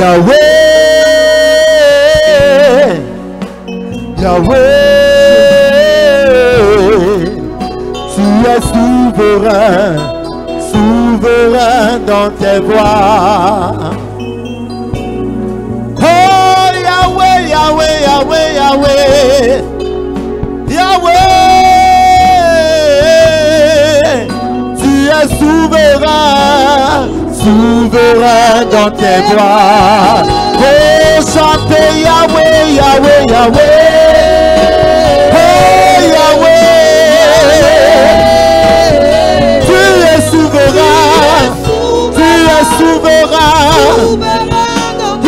Yahweh, Yahweh, tu es souverain, souverain dans tes voies. Oh Yahweh, Yahweh, Yahweh, Yahweh, Yahweh, tu es souverain, souverain dans tes voies. Oh chantez Yahweh, Yahweh, Yahweh. Oh Yahweh, tu es souverain, tu es souverain.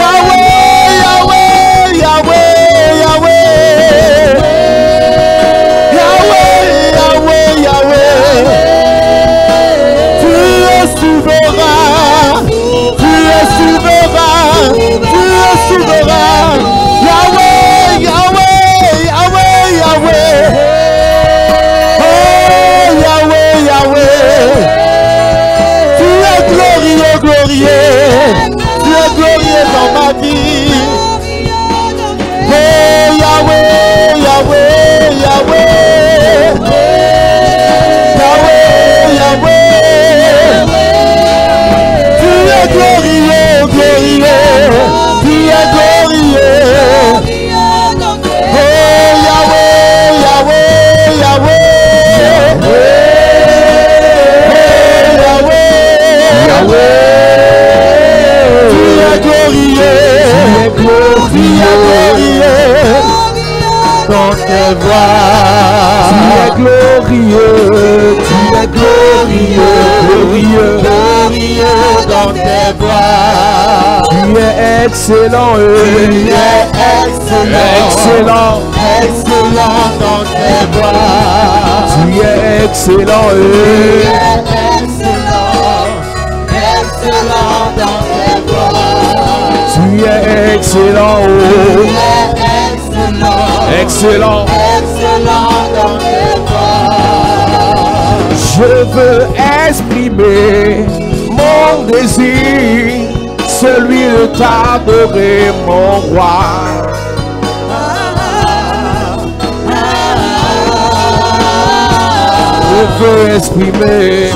Yahweh, Yahweh, Yahweh, Yahweh, Yahweh, Yahweh, Yahweh. Tu es souverain, tu es souverain, tu es souverain. Yahweh, Yahweh, Yahweh, Yahweh. Oh Yahweh, Yahweh. Tu es glorieux, glorieux. Tu es glorieux dans ma vie. Oh Yahweh, Yahweh, Yahweh. Yahweh, Yahweh. Tu es glorieux, glorieux. Tu es glorieux. Oh Yahweh, Yahweh, Yahweh. Yahweh, Yahweh. Tu es glorieux, tu es glorieux dans tes voies. Tu es glorieux, tu es glorieux, glorieux, glorieux dans tes voies. Tu es excellent, tu es excellent, excellent, excellent dans tes voies. Tu es excellent, tu es excellent, excellent dans tes voies. Tu es excellent, oh. Excellent, excellent dans tes voies. Je veux exprimer mon désir, celui de t'adorer, mon roi. Je veux exprimer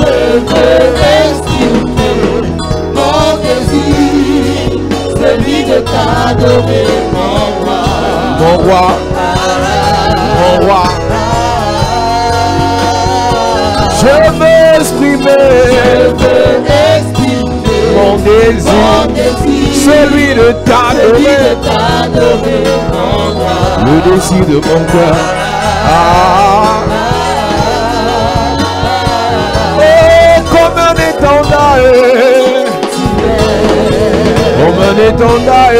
mon désir, celui de t'adorer, mon roi. Mon roi, mon roi. Je veux exprimer mon désir, celui de t'adorer, le désir de mon cœur. Oh, comme un étendard, comme un étendard.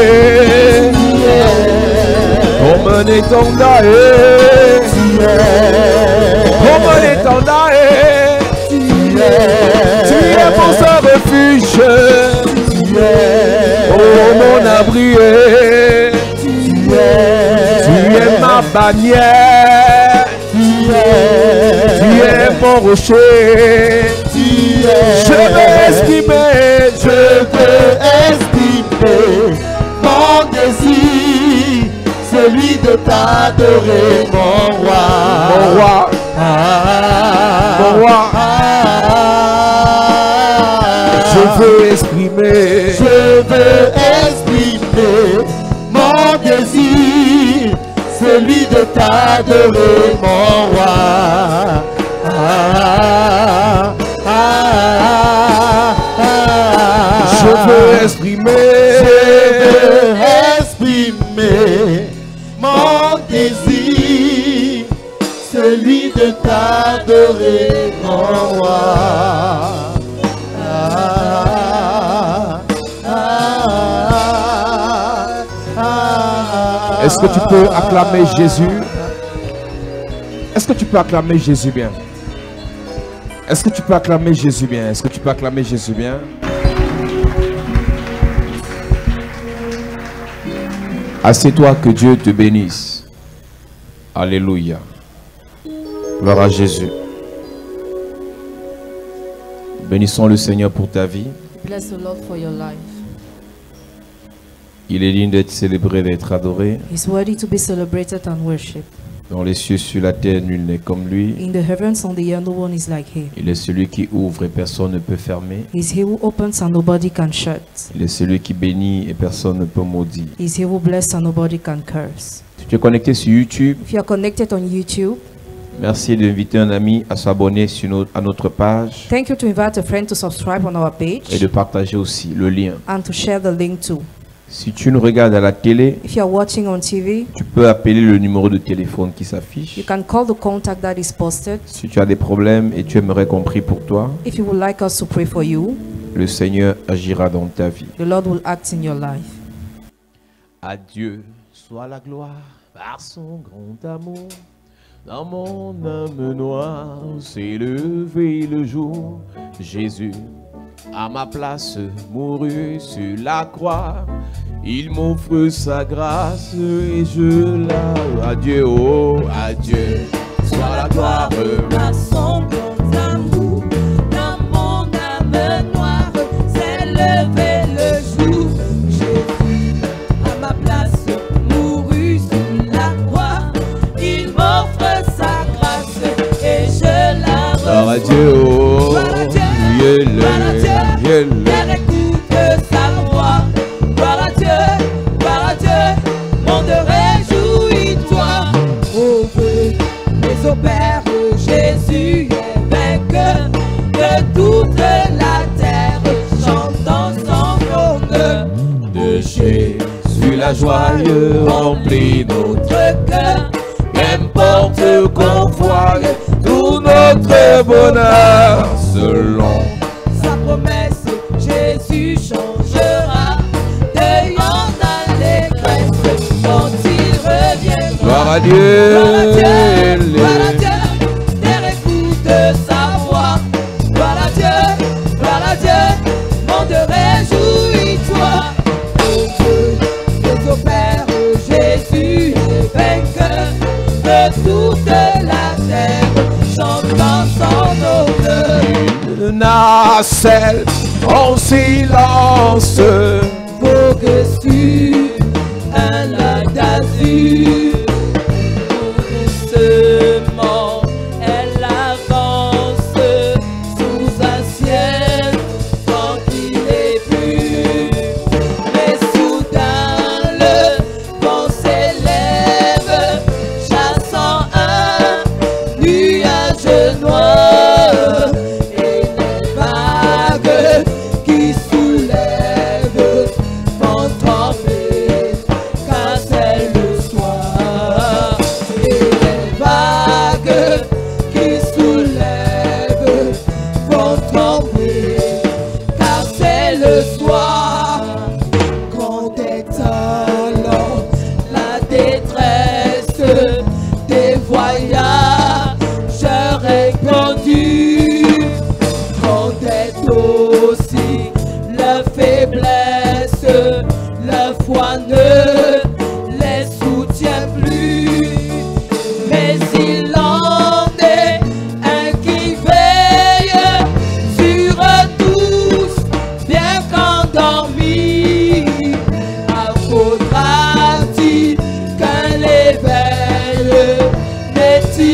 Comme un étendard, comme un étendard, tu es mon seul refuge, oh mon abri, tu es ma bannière, tu es mon rocher, je veux exprimer mon désir, celui de t'adorer, mon roi, mon roi, mon roi. Je veux exprimer mon désir, celui de t'adorer, mon roi. Je veux exprimer mon désir, celui de t'adorer, mon roi. Est-ce que tu peux acclamer Jésus? Est-ce que tu peux acclamer Jésus bien? Est-ce que tu peux acclamer Jésus bien? Est-ce que tu peux acclamer Jésus bien? Assieds-toi, que Dieu te bénisse. Alléluia. Gloire à Jésus. Bénissons le Seigneur pour ta vie. Bless the Lord for your life. Il est digne d'être célébré, d'être adoré. He's worthy to be celebrated and worshipped. Dans les cieux, sur la terre, nul n'est comme lui. In the heavens on the earth, no one is like him. Il est celui qui ouvre et personne ne peut fermer. He's he who opens and nobody can shut. Il est celui qui bénit et personne ne peut maudire. He's he who blesses and nobody can curse. Si tu es connecté sur YouTube, If you are connected on YouTube, merci d'inviter un ami à s'abonner à notre page thank you to invite a friend to subscribe on our page et de partager aussi le lien. and to share the link too. Si tu nous regardes à la télé, If you are watching on TV, tu peux appeler le numéro de téléphone qui you s'affiche. can call the contact that is posted. Si tu as des problèmes et tu aimerais qu'on prie pour toi, If you would like us to pray for you, le Seigneur agira dans ta vie. the Lord will act in your life. À Dieu soit la gloire par son grand amour. Dans mon âme noire s'est levé le jour. Jésus, à ma place, mourut sur la croix. Il m'offre sa grâce et je la... Adieu, oh, adieu, soit la gloire par son grand amour. Dans mon âme noire s'est levé le jour. Jésus, à ma place, mourut sur la croix. Il m'offre sa grâce et je la reçois. Adieu, oh, Terre écoute sa voix. Gloire à Dieu, monde réjouis-toi. Oh Dieu, les opères, Jésus est vainqueur. Que toute la terre chante dans son honneur. de Jésus la joie remplit notre cœur. Qu'importe qu'on voie tout notre bonheur selon Sa promesse, Jésus changera. Cueillant d'allégresse quand il reviendra. gloire à Dieu, Gloire à Dieu, terre écoute sa voix. Gloire à Dieu, monde réjouis-toi. Oh Dieu, les opères, Jésus est vainqueur. Que toute la terre chante dans son honneur. une nacelle en silence. Vogue sur un lac d'azur. Doucement, elle avance sous un ciel tranquille et pur. Mais soudain le vent s'élève, chassant un nuage noir. Et les vagues qui soulèvent vont trembler, car c'est le soir. Et les vagues qui soulèvent vont trembler, car c'est le soir. Quand étalant la détresse des voyageurs répandus, quand est aussi la faiblesse, la foi ne les soutient plus. Mais il en est un qui veille sur tous, bien qu'endormis. Faudra-t-il qu'un l'éveil? N'est-il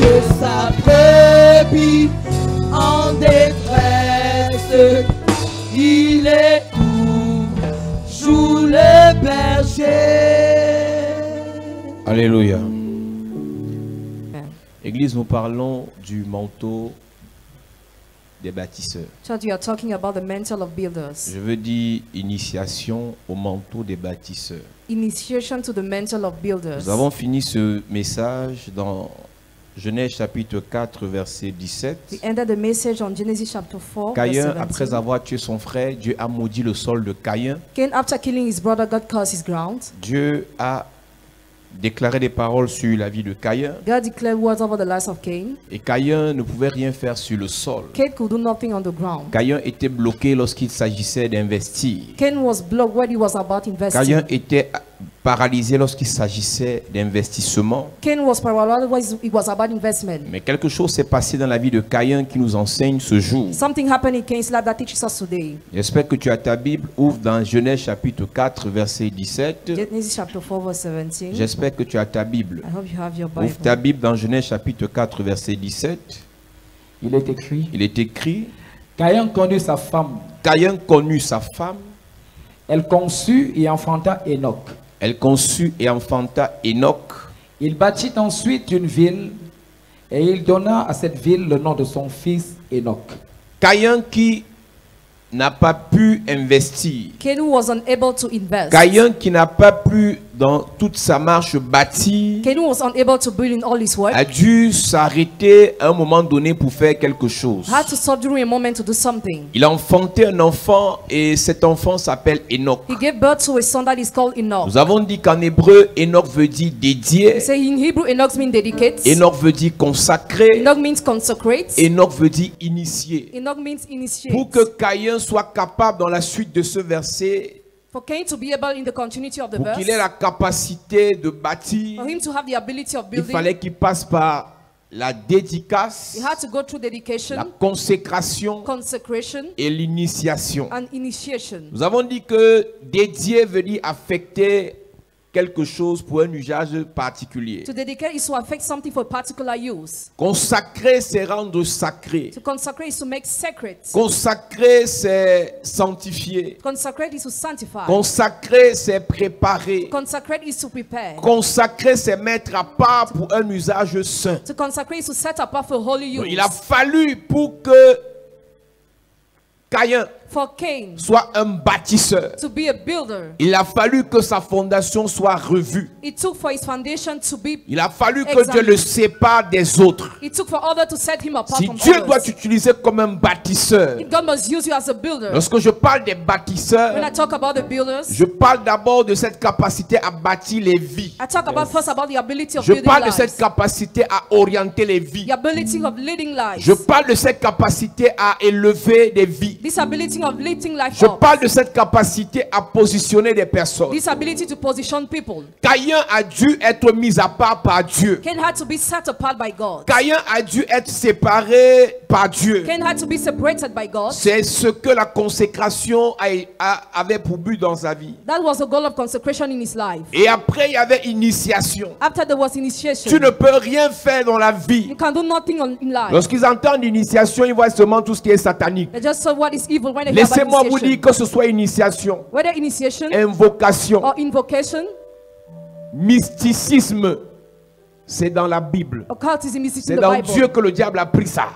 de sa brebis en détresse. Il est toujours le berger. Alléluia. Amen. Église, nous parlons du manteau des bâtisseurs. Church, you are talking about the mantle of builders. Je veux dire initiation au manteau des bâtisseurs. Initiation to the mantle of builders. Nous avons fini ce message dans Genèse chapitre 4 verset 17. We ended the message on Genesis chapter 4, Caïn, verse après 17. avoir tué son frère, Dieu a maudit le sol de Caïn. Cain, after killing his brother, God cursed his ground. Dieu a déclaré des paroles sur la vie de Caïn. God declared words over the lives of Cain. Et Caïn ne pouvait rien faire sur le sol. Cain could do nothing on the ground. Caïn était bloqué lorsqu'il s'agissait d'investir. Cain was blocked when he was about investing. Caïn était paralysé lorsqu'il s'agissait d'investissement. Cain was paralyzed when it was about investment. Mais quelque chose s'est passé dans la vie de Caïn qui nous enseigne ce jour. Something happened in Cain's life that teaches us today. J'espère que tu as ta Bible. Ouvre dans Genèse chapitre 4 verset 17. Genesis chapter 4, verse 17. J'espère que tu as ta Bible. I hope you have your Ouvre ta Bible. Bible dans Genèse chapitre 4 verset 17. Il est écrit, Il est écrit, Caïn connut sa femme, Caïn connut sa femme, elle conçut et enfanta Enoch. elle conçut et enfanta Enoch. Il bâtit ensuite une ville et il donna à cette ville le nom de son fils Enoch. Caïn qui n'a pas pu investir. Cain was unable to invest. Caïn qui n'a pas pu dans toute sa marche bâtir, Cain was unable to build in all his work. a dû s'arrêter à un moment donné pour faire quelque chose. Had to stop during a moment to do something. Il a enfanté un enfant et cet enfant s'appelle Enoch. He gave birth to a son that is called Enoch. Nous avons dit qu'en hébreu, Enoch veut dire dédié, We say in Hebrew, Enoch means dedicate. Enoch veut dire consacré, Enoch means consecrate. Enoch veut dire initié. Enoch means initiate. Pour que Caïn soit capable dans la suite de ce verset, For Cain to be able in the continuity of the pour verse, qu'il ait la capacité de bâtir, for him to have the ability of il building, fallait qu'il passe par la dédicace, he had to go through dedication, la consécration consecration, et l'initiation. and initiation. Nous avons dit que dédié veut dire affecter quelque chose pour un usage particulier. To dedicate is to affect something for a particular use. Consacrer, c'est rendre sacré. To consecrate is to make sacred. Consacrer, c'est sanctifier. Consecrate is to sanctify. Consacrer, c'est préparer. Consecrate is to prepare. Consacrer, c'est mettre à part pour un usage saint. To consecrate is to set apart for holy Donc, use. il a fallu pour que Caïn For Cain soit un bâtisseur. to be a builder, Il a fallu que sa fondation soit revue. it took for his foundation to be, Il a fallu que Dieu le sépare des autres. it took for others to set him apart Si from Dieu doit others. t'utiliser comme un bâtisseur, If God must use you as a builder, lorsque je parle des when I bâtisseurs, talk about the builders, je parle d'abord de cette capacité à bâtir les vies. I talk about first about the ability of Je building parle de cette lives, capacité à orienter les vies. the ability of leading lives, Je parle de cette capacité à élever des vies. this ability of leading life Je up, parle de cette capacité à positionner des personnes. this ability to position people. Caïn a dû être mis à part par Dieu. Cain had to be set apart by God. Caïn a dû être séparé par Dieu. Cain had to be separated by God. C'est ce que la consécration avait pour but dans sa vie. That was the goal of consecration in his life. Et après, il y avait initiation. After there was Tu initiation, ne peux rien faire dans la vie. you can do nothing in life. Lorsqu'ils entendent initiation, ils voient seulement tout ce qui est satanique. They just saw what is evil when they hear about Laissez-moi vous dire initiation. que ce soit initiation, Whether initiation invocation, or invocation, mysticisme, c'est dans la Bible. occultism is in C'est the dans Bible. Dieu que le diable a pris ça.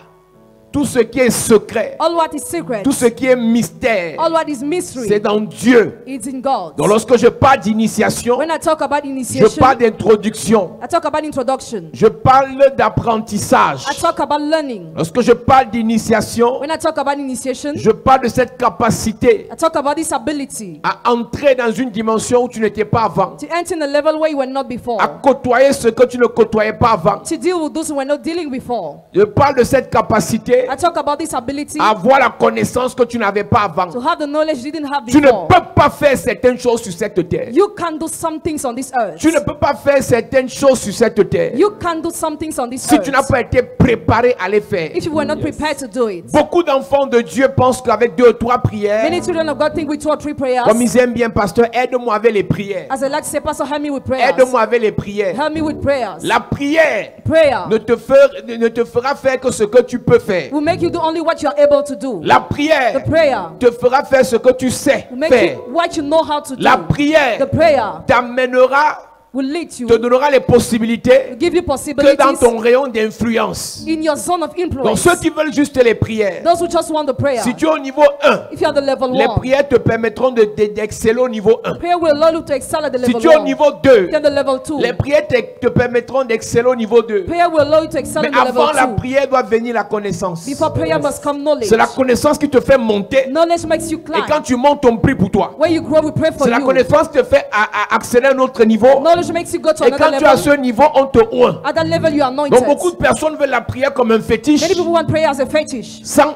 Tout ce qui est secret, All what is secret, tout ce qui est mystère, all what is mystery, c'est dans Dieu. it's in God. Donc lorsque je parle d'initiation, When I talk about je initiation, parle d'introduction, I talk about introduction. je parle d'apprentissage. I talk about learning. Lorsque je parle d'initiation, When I talk about initiation, je parle de cette capacité I talk about this ability à entrer dans une dimension où tu n'étais pas avant, to enter in a level where you were not before, à côtoyer ce que tu ne côtoyais pas avant. to deal with those who were not dealing before. Je parle de cette capacité capacité I talk about this ability à avoir la connaissance que tu n'avais pas avant. to have the knowledge you didn't have Tu ne before. peux pas faire certaines choses sur cette terre. You can do some things on this earth. Tu ne peux pas faire certaines choses sur cette terre You can do some things on this si earth tu n'as pas été préparé à les faire. if you were not prepared to do it. Beaucoup d'enfants de Dieu pensent qu'avec 2 ou 3 prières, Many children of God think with 2 or 3 prayers. comme ils aiment bien, pasteur, aide-moi avec les prières. As I like to say, Pastor, help me with prayers. Aide-moi avec les prières. Help me with prayers. La prière Prayer ne te fera faire que ce que tu peux faire. will make you do only what you are able to do. La prière The prayer te fera faire ce que tu sais will make faire. you what you know how to do. La prière The prayer t'amènera, will lead you, te donnera les possibilités give you que dans possibilities ton rayon d'influence. in your zone of Donc influence. ceux qui veulent juste les prières, Those who just want the prayer. si tu es au niveau 1, If you are the level les 1, prières te permettront d'exceller au niveau 1. prayer will allow you to excel at the Si level tu es au 1. niveau 2, If you are the level 2, les prières te permettront d'exceller au niveau 2. prayer will allow you to excel Mais in the avant la level 2. prière doit venir la connaissance. Before prayer must come knowledge. C'est la connaissance qui te fait monter. Knowledge makes you Et climb. quand tu montes, on prie pour toi. When you grow, we pray for C'est la you. connaissance qui te fait accéder à un autre niveau. Knowledge makes you go to Et another quand tu as level. ce niveau, on te oint. At that level, you are anointed. Donc beaucoup de personnes veulent la prière comme un fétiche, Many people want prayer as a fetish. sans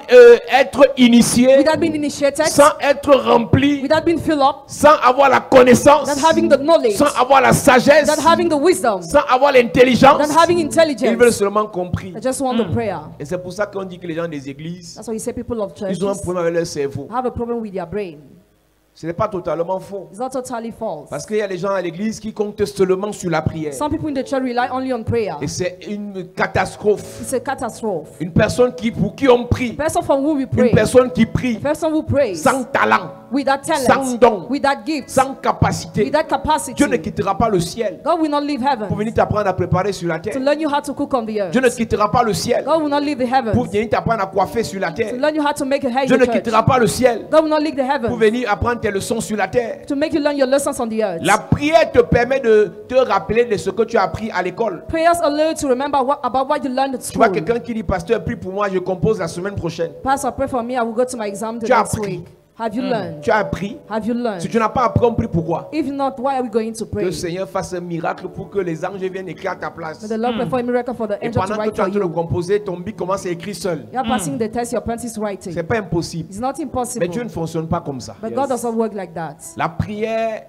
être initié, Without being initiated, sans être rempli, without being filled up, sans avoir la connaissance, without having the knowledge, sans avoir la sagesse, without having the wisdom, sans avoir l'intelligence. without having Ils veulent intelligence. seulement compris. They just want the prayer. Et c'est pour ça qu'on dit que les gens des églises, That's why you say people of churches ils ont un problème avec leur cerveau. have a problem with their brain. Ce n'est pas totalement faux. It's not totally false. Parce qu'il y a des gens à l'église qui comptent seulement sur la prière. Some people in the church rely only on prayer. Et c'est une catastrophe. It's a catastrophe. Une personne pour qui on prie, A person from whom we une pray, personne qui prie a person who prays sans talent, without sans talent, don, without gifts, sans capacité, without capacity, Dieu ne quittera pas le ciel God will not leave pour heaven venir t'apprendre à préparer sur la to terre. learn you how to cook on the earth. Dieu ne quittera pas le ciel God will not leave the pour heavens venir t'apprendre à coiffer sur la to terre. learn you how to make a hair in Dieu ne the church. quittera pas le ciel God will not leave the pour heavens venir apprendre tes leçons sur la terre. to make you learn your lessons on the earth. La prière te permet de te rappeler de ce que tu as appris à l'école. Prayers allow you to remember about what you learned at Tu vois school. quelqu'un qui dit, pasteur, prie pour moi, je compose la semaine prochaine. Pastor, pray for me. I will go to my exam the Tu as next appris. week. Have you learned? Tu as appris. Have you Si learned? tu n'as pas appris, on prie pourquoi? If not, why are we going to Que pray? le Seigneur fasse un miracle pour que les anges viennent écrire à ta place. May the Lord perform a miracle for the Et angel to pendant que write tu es en for train de you. composer, ton bic commence à écrire seul. You are passing the test, your pen is writing. C'est pas impossible. It's not Mais impossible. Dieu ne fonctionne pas comme ça. But God does not work like that. La prière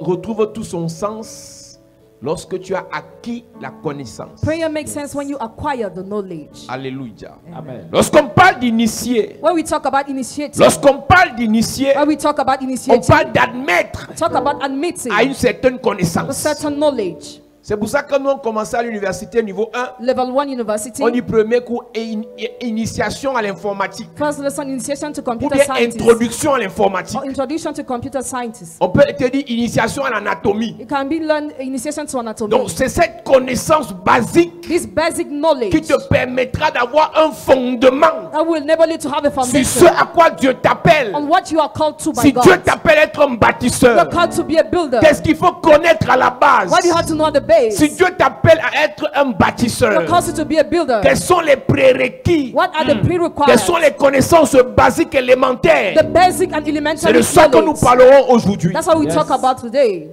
retrouve tout son sens lorsque tu as acquis la connaissance. Prayer makes sense when you acquire the knowledge. Alléluia. Amen. Lorsqu'on parle d'initier, When we talk about initiating, lorsqu'on parle d'initier, when we talk about on initiating, parle d'admettre talk about admitting à une certaine a connaissance. certain knowledge. C'est pour ça que nous on commençait à l'université niveau 1, Level 1 university, on dit premier cours initiation à l'informatique first lesson initiation to ou computer bien science, introduction à l'informatique. or introduction to computer sciences. On peut te dire initiation à l'anatomie. It can be learned initiation to anatomy. Donc c'est cette connaissance basique This basic qui knowledge te permettra d'avoir un fondement that will enable you to have a sur ce foundation à quoi Dieu t'appelle. on what you are called to by Si Dieu God. t'appelle à être un You bâtisseur, are called to be a builder. qu'est-ce qu'il faut connaître à la base? What do you have to know at the base? Si Dieu t'appelle à être un You are bâtisseur, called to be a builder. quels sont les prérequis? What are the Quelles prerequisites? sont les connaissances basiques élémentaires? The basic and C'est elementary de ça que nous knowledge. parlerons aujourd'hui. That's what we Yes. talk about today.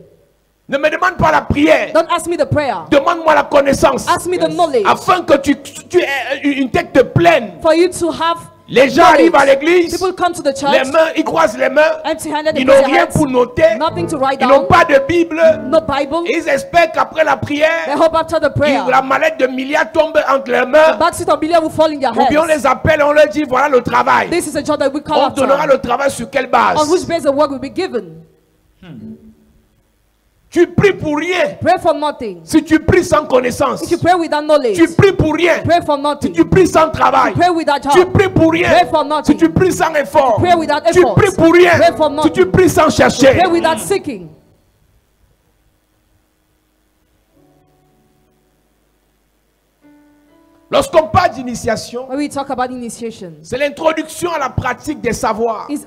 Ne me demande pas la prière. Don't ask me the prayer. Demande-moi la connaissance. Ask me the knowledge. Afin que tu aies une tête pleine. For you to have Les gens arrivent à l'église, people come to the les church mains, ils croisent les mains, empty-handed, they ils put n'ont their rien hands, pour noter, nothing to write ils n'ont down, pas de Bible, no Bible. et ils espèrent qu'après la They prière, hope after the prayer, la mallette de milliards tombe entre leurs the mains, backseat of billion will fall in their ou bien on hands. les appelle et on leur dit voilà le travail. This is a job that we call On donnera after. le travail sur quelle On base? which base the work will be given. Tu pries pour rien. Pray for nothing. Si tu pries sans connaissance, If you pray without knowledge, tu pries pour rien. pray for Si nothing. tu pries sans travail, Pray without tu help. pries pour rien. Pray for nothing. Si tu pries sans effort, Pray without tu effort. pries pour rien. Pray for Si nothing. tu pries sans chercher, Pray without seeking. lorsqu'on parle d'initiation, When we talk about initiation, c'est l'introduction à la pratique des savoirs. it's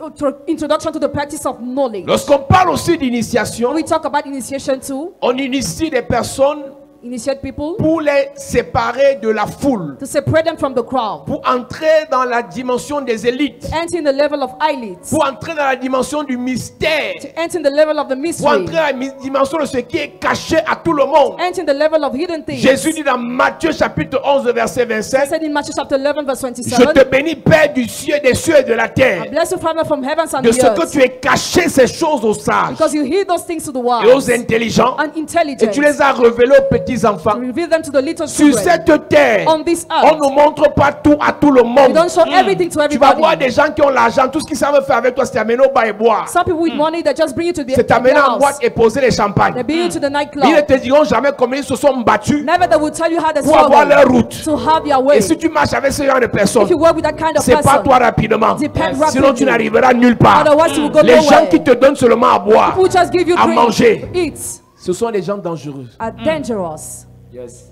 introduction to the practice of knowledge. Lorsqu'on parle aussi When d'initiation, we talk about initiation too, on initie des personnes initiate people, pour les séparer de la foule, to separate them from the crowd, pour entrer dans la dimension des élites, enter in the level of elites, pour entrer dans la dimension du mystère, to enter in the level of the pour mystery, entrer dans la dimension de ce qui est caché à tout le monde. enter in the level of hidden things. Jésus dit dans Matthieu chapitre 11 verset He 27, said in Matthew chapter 11 verse je 27, te bénis Père du ciel, des cieux et de la terre, I bless you, Father, from heavens and de the ce que earth, tu as caché ces choses aux sages because you hear those things to the et aux wise intelligents, and et intelligent, tu les as révélés aux petits enfants. reveal them to the little Sur children. cette terre, On this on earth, ne montre pas tout à tout le you monde. don't show everything to Tu vas voir everybody. des gens qui ont l'argent, tout ce qu'ils savent faire avec toi, c'est t'amener au bar et boire. Some people with money, they just bring you to the C'est t'amener en boîte house. et poser les champagnes. They bring you to the Ils ne nightclub. te diront jamais combien ils se sont battus Never they will tell you how they pour avoir leur struggle route. to have their way. Et si tu marches avec ce genre de personnes, If you work with that kind of c'est pas person, toi rapidement. depend Sinon tu rapidly. n'arriveras nulle part. Otherwise you will go Les gens nowhere. qui te donnent seulement à boire, People just give you à drink, manger, eat, ce sont des gens dangereux. are dangerous. Yes.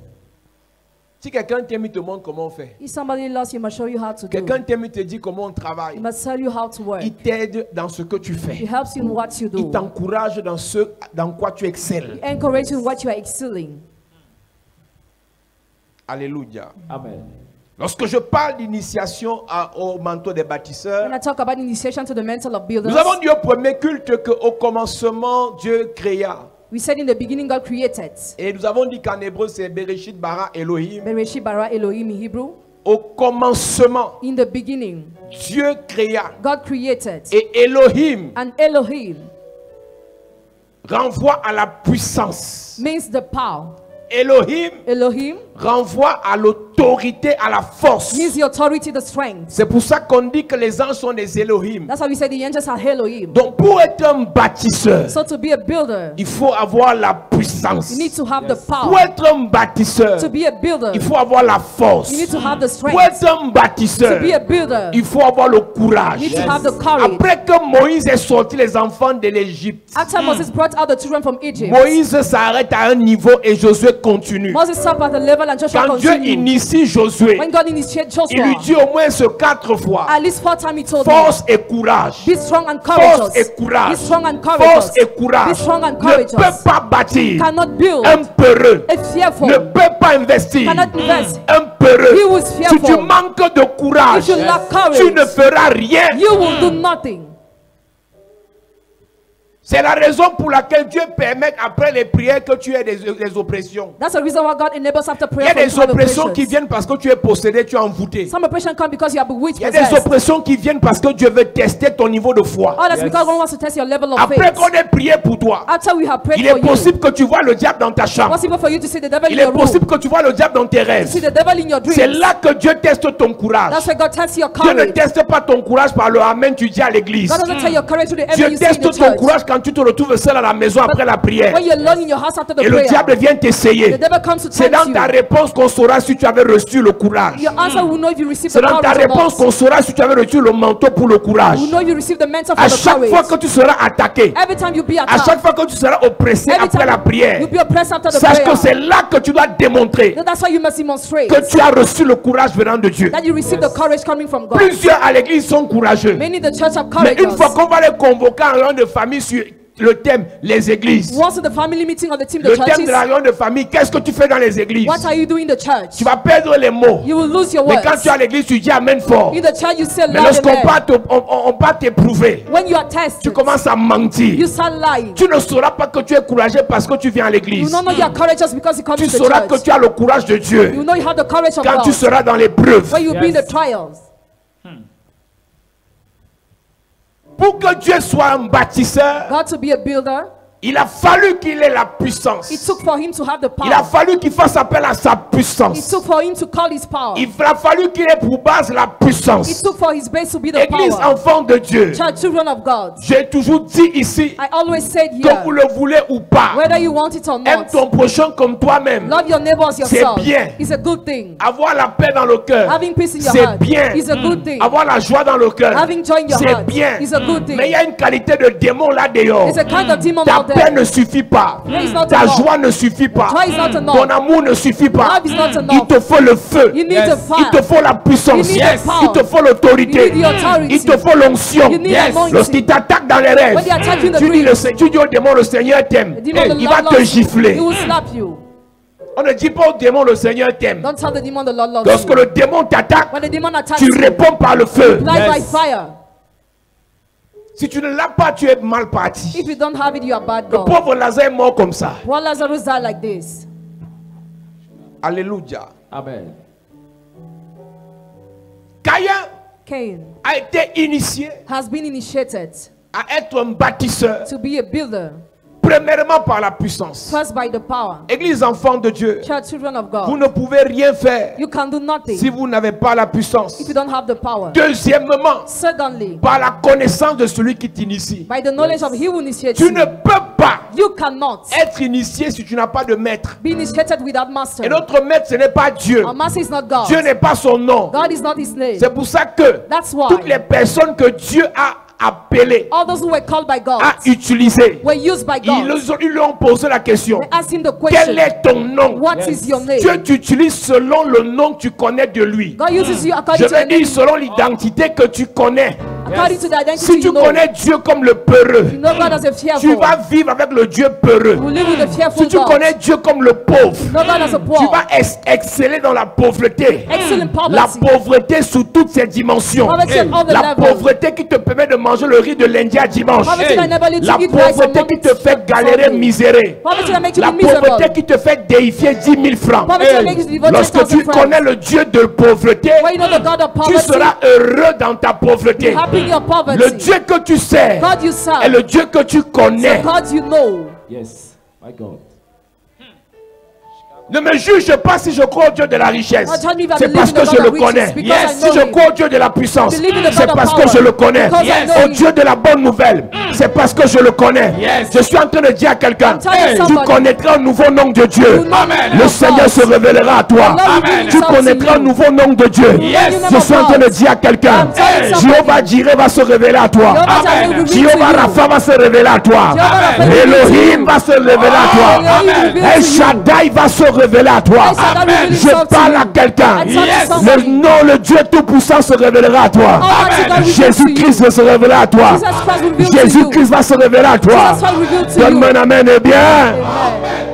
Si quelqu'un t'aime, il te montre comment on fait. If somebody loves you, he must show you how to do. Quelqu'un t'aime, il te dit comment on He travaille. must tell you how to work. Il t'aide dans ce que tu He fais. helps you in what you Il do. t'encourage dans ce dans quoi tu excelles. He encourages you in what you are excelling. Alléluia. Amen. Lorsque je parle d'initiation au manteau des bâtisseurs, When I talk about initiation to the mental of builders, nous avons dit au premier culte qu'au commencement, Dieu créa. we said in the beginning God created. Et nous avons dit qu'en hébreu, c'est Bereshit bara Elohim. Bereshit bara Elohim in Hebrew. Au commencement, In the beginning, Dieu créa. God created. Et Elohim And Elohim renvoie à la puissance. means the power. Elohim Elohim renvoie à l'autorité, à la force. means the authority, the strength. C'est pour ça qu'on dit que les anges sont des Elohim. That's why we say the angels are Elohim. Donc pour être un bâtisseur, So to be a builder, il faut avoir la puissance. you need to have the Pour power. être un bâtisseur, To be a builder, il faut avoir la force. you need to have the Pour strength. être un bâtisseur, To be a builder, il faut avoir le courage. you need to have the courage. Après que Moïse ait sorti les enfants de l'Égypte, After Moses brought out the children from Egypt, Moïse s'arrête à un niveau et Josué continue. Moses stopped at the level and Joshua Quand Dieu continued. initie Josué, When God initiated il lui Joshua, dit au moins ce 4 fois, at least 4 times he told me, force et courage. be strong and Force et courageous. courage. Be strong and Force courageous. et courage. Be strong and Ne courageous. peut pas bâtir Cannot build un peureux. a fearful. Ne peut pas investir Cannot invest. un peureux. He was Si fearful. tu manques de courage, If you lack courage, tu ne feras rien. you will do nothing. C'est la raison pour laquelle Dieu permet après les prières que tu aies des oppressions. That's the reason why God enables after Il y prayer a for you des to have oppressions qui oppressions. viennent parce que tu es possédé, tu es envoûté. Some oppression come because you are bewitched, Il y a des possessed. oppressions qui viennent parce que Dieu veut tester ton niveau de foi. Oh, that's because God wants to test your level of Après faith. qu'on ait prié pour toi, After we have prayed il for est you, possible que tu vois le diable dans ta it's chambre. possible for you to see the devil in Il est your room, possible que tu vois le diable dans tes to rêves. see the devil in your C'est dreams. là que Dieu teste ton courage. That's why God tests your Dieu ne courage. teste pas ton courage par le amen tu dis à l'église. God doesn't tell your courage to the Dieu enemy you see in teste the ton church. courage quand tu te retrouves seul à la maison après la prière. When you're alone in your house after the Et le prayer, diable vient the t'essayer. devil comes to C'est tempt dans ta you. réponse qu'on saura si tu avais reçu le courage. Your answer will know if you receive C'est the dans ta courage or réponse not. qu'on saura si tu avais reçu le manteau pour le courage. You know you receive the mentor À for the chaque fois que courage. tu seras attaqué, Every time you be à chaque attacked, fois que tu seras oppressé every après la time prière, you'll be oppressed after the sache que prayer. c'est là que tu dois démontrer That's why you must demonstrate que tu as reçu le courage venant de Dieu. that you receive the courage coming from God. Plusieurs à l'église sont courageux. Many in the church are Mais une fois courageous. qu'on va les convoquer en réunion de famille sur le thème, les églises. Once in the family meeting of the team, the Le thème churches, de la réunion de famille, qu'est-ce que tu fais dans les églises? what are you doing in the church? Tu vas perdre les mots. You will lose your Mais words. quand tu es à l'église, tu dis Amen fort. In the church, you say Mais loud lorsqu'on amen. va t'éprouver, When you are tu tested, commences à you mentir. start lying. Tu ne sauras pas que tu es courageux parce que tu viens à You l'église. don't know you are courageous because you come Tu to the sauras que church. tu as le courage de Dieu You know you have the courage of quand tu God seras dans l'épreuve. when you be in the trials. Pour que Dieu soit un bâtisseur, God to be a builder, il a fallu qu'il ait la puissance. it took for him to have the Il a power. fallu qu'il fasse appel à sa It puissance. took for him to call his power. Il a fallu qu'il ait pour base la It puissance. took for his base to be the Église, power. enfant de Dieu, Church, children of God. j'ai toujours dit ici, I always said que vous here, le voulez ou pas, whether you want it or aime not, ton prochain comme toi-même. love your neighbor as yourself. bien. It's a good thing. Avoir la paix dans le cœur, Having peace in your c'est heart bien. is a good thing. Avoir la joie dans le cœur, Having joy in your c'est heart bien. is a good thing. Mais il y a une qualité de démon là dehors. It's a kind of demon Ta out paix there. ne suffit pas. Prayer is not Ta enough. joie ne suffit pas. Joy is not enough. Ton amour ne suffit pas. Love is not enough. Il te faut le feu. You need Yes. the Il te fire. faut la puissance. You need the power. Il te faut l'autorité. You need the authority. Il te faut l'onction. You need the anointing. Lorsqu'il t'attaque dans les rêves, When they attack you in the tu dis, dreams, tu dis au démon, le Seigneur t'aime. the demon, the Il va Lord te loves you. gifler. He will slap you. On ne dit pas au démon le Seigneur t'aime. Don't tell the demon the Lord loves Lorsque you. le démon t'attaque, When the demon attacks tu you, réponds par le feu. reply by fire. Si tu ne l'as pas, tu es mal parti. If you don't have it, you are bad Le God. pauvre Lazare est mort comme ça. Well, Lazarus died like this. Alléluia. Amen. Caïn Cain a été initié has been initiated à être un bâtisseur. to be a builder, Premièrement par la puissance. first by the power. Église enfants de Dieu, Church, children of vous God, ne pouvez rien faire you can do nothing si vous n'avez pas la puissance. if you don't have the power. Deuxièmement, Secondly, par la connaissance de celui qui t'initie. by the knowledge of He who initiates Tu ne you. peux pas You cannot être initié si tu n'as pas de maître. be initiated without master. Et notre maître, ce n'est pas Dieu. Our master is not God. Dieu n'est pas son nom. God is not His name. C'est pour ça que That's why toutes les personnes que Dieu a appelées, all those who were called by God a utilisées, were used by ils God. lui ont posé la question. They asked him the Quel question, est ton nom? what is your name? Dieu t'utilise selon le nom que tu connais de lui. God uses you Je according to vais the name, dire selon l'identité que tu connais. according to the identity Si tu you know. connais Dieu comme le peureux, You know God as a fearful. tu vas vivre avec le Dieu peureux. You will live with a fearful Si tu God. connais Dieu comme le pauvre, You know God as a tu poor. vas exceller dans la pauvreté. Excel in La poverty. pauvreté sous toutes ses dimensions. Poverty at all the La levels. pauvreté qui te permet de manger le riz de l'Indien dimanche. Poverty that never leads La to eat rice on pauvreté qui te Monday. fait galérer, misérer. Poverty that makes you La be miserable. pauvreté qui te fait déifier 10 000 francs. Poverty that makes you devote Lorsque 10,000 tu francs. connais le Dieu de pauvreté, When you know the God of tu poverty, seras heureux dans ta pauvreté. happy in your Le poverty. Dieu que tu sais God you serve, est le Dieu que tu connais. God you know. Yes, my God. Ne me juge pas si je crois au Dieu de la richesse. Don't tell me if I C'est believe parce in que the je God le of riches, connais. because I Si know je him. crois au Dieu de la puissance, Believe in the c'est God of parce que power, je le connais. because I know Au him. Dieu de la bonne nouvelle, c'est parce que je le connais. Je suis en train de dire à quelqu'un, I'm telling tu somebody, connaîtras un nouveau nom de Dieu. you know the name Le of Seigneur God. se révélera à toi. The Lord will reveal Tu himself to connaîtras un you. nouveau nom de Dieu. Je suis en train de dire à quelqu'un, I'm telling somebody. Jéhovah Jireh va se révéler à toi. Jehovah Jireh will reveal to Jéhovah you. Rapha va se révéler à toi. Jehovah Rapha will reveal to Elohim you. va se révéler à toi. Elohim will reveal El to you. Shaddai va se révéler à toi. El Shaddai will reveal Je himself to parle à you. quelqu'un. I talk to Le somebody. nom, le Dieu Tout-Puissant se révélera à toi. Almighty God will reveal to Jésus-Christ va se révéler à toi. Jesus Christ will reveal to you. Jésus-Christ va se révéler à toi. Jesus Christ will reveal to you. Donne-moi un amen et bien. Amen.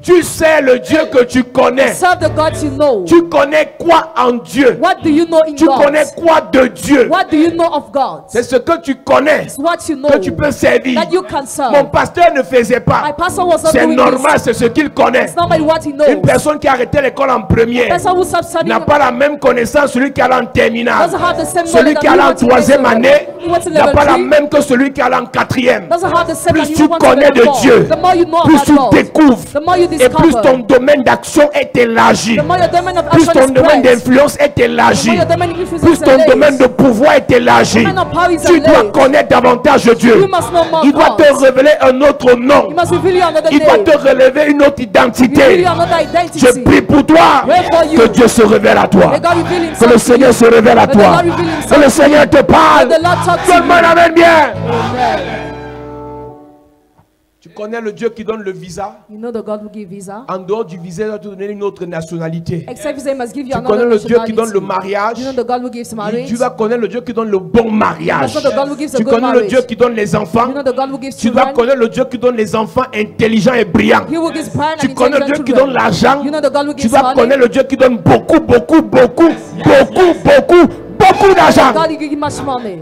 Tu sais le Dieu que tu connais. Serve the God you know. Tu connais quoi en Dieu? What do you know in Tu God? connais quoi de Dieu? What do you know of God? C'est ce que tu connais It's what you know que tu peux servir. that you can serve. Mon pasteur ne faisait My pas. pastor was not C'est doing normal, this. c'est ce qu'il connaît. It's not by what he knows. Une personne qui a arrêté l'école en première Person who stopped studying n'a pas la même connaissance celui qui allait en terminale. doesn't have the same Celui knowledge qui that allait you en want to troisième level. année You want to n'a level pas la 3. même que celui qui allait en quatrième. Doesn't have the same Plus that tu you want to connais level de 4. Dieu, The more you know plus about tu God, découvres, the more you et plus discover. ton domaine d'action est élargi, The more your domain of plus action ton is domaine spread. d'influence est The élargi, more your domain of influence plus is ton domaine enlarged. de pouvoir est élargi. The domain of power is Tu dois enlarged. connaître davantage Dieu. You must know more Il doit God. te révéler un autre nom. You must reveal you another Il doit name. te révéler une autre Reveal identité. you another identity. Je prie pour toi Pray for you. que Dieu se révèle à toi. May God reveal Que himself le to Seigneur you. se révèle à May the toi. Lord reveal himself Que le to Seigneur te May parle. the Lord talk to Donne-moi you. un amen bien. Amen. Tu connais le Dieu qui donne le visa. You know the God who give visa. En dehors du visa, il doit te donner une autre nationalité. Except visa, he must give you Tu another connais le Dieu qui nationality. donne le mariage. You know the God who gives marriage. Tu dois connaître le Dieu qui donne le bon mariage. That's not the God who gives a Tu good connais le marriage. Dieu qui donne les enfants. You know the God who gives Tu dois children. connaître le Dieu qui donne les enfants intelligents et brillants. He who gives parents Tu and connais le Dieu intelligent qui children. donne l'argent. You know the God who Tu gives dois money. connaître le Dieu qui donne beaucoup d'argent. God who gives much money.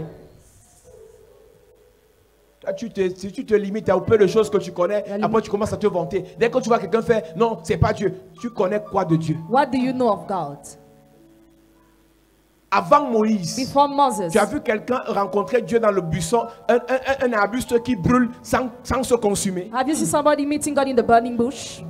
Si tu te limites à un peu de choses que tu connais, après tu commences à te vanter. Dès que tu vois quelqu'un faire, non, c'est pas Dieu. Tu connais quoi de Dieu? What do you know of God? Avant Moïse, Before Moses, tu as vu quelqu'un rencontrer Dieu dans le buisson, un arbuste qui brûle sans se consumer. have you seen somebody meeting God in the burning bush?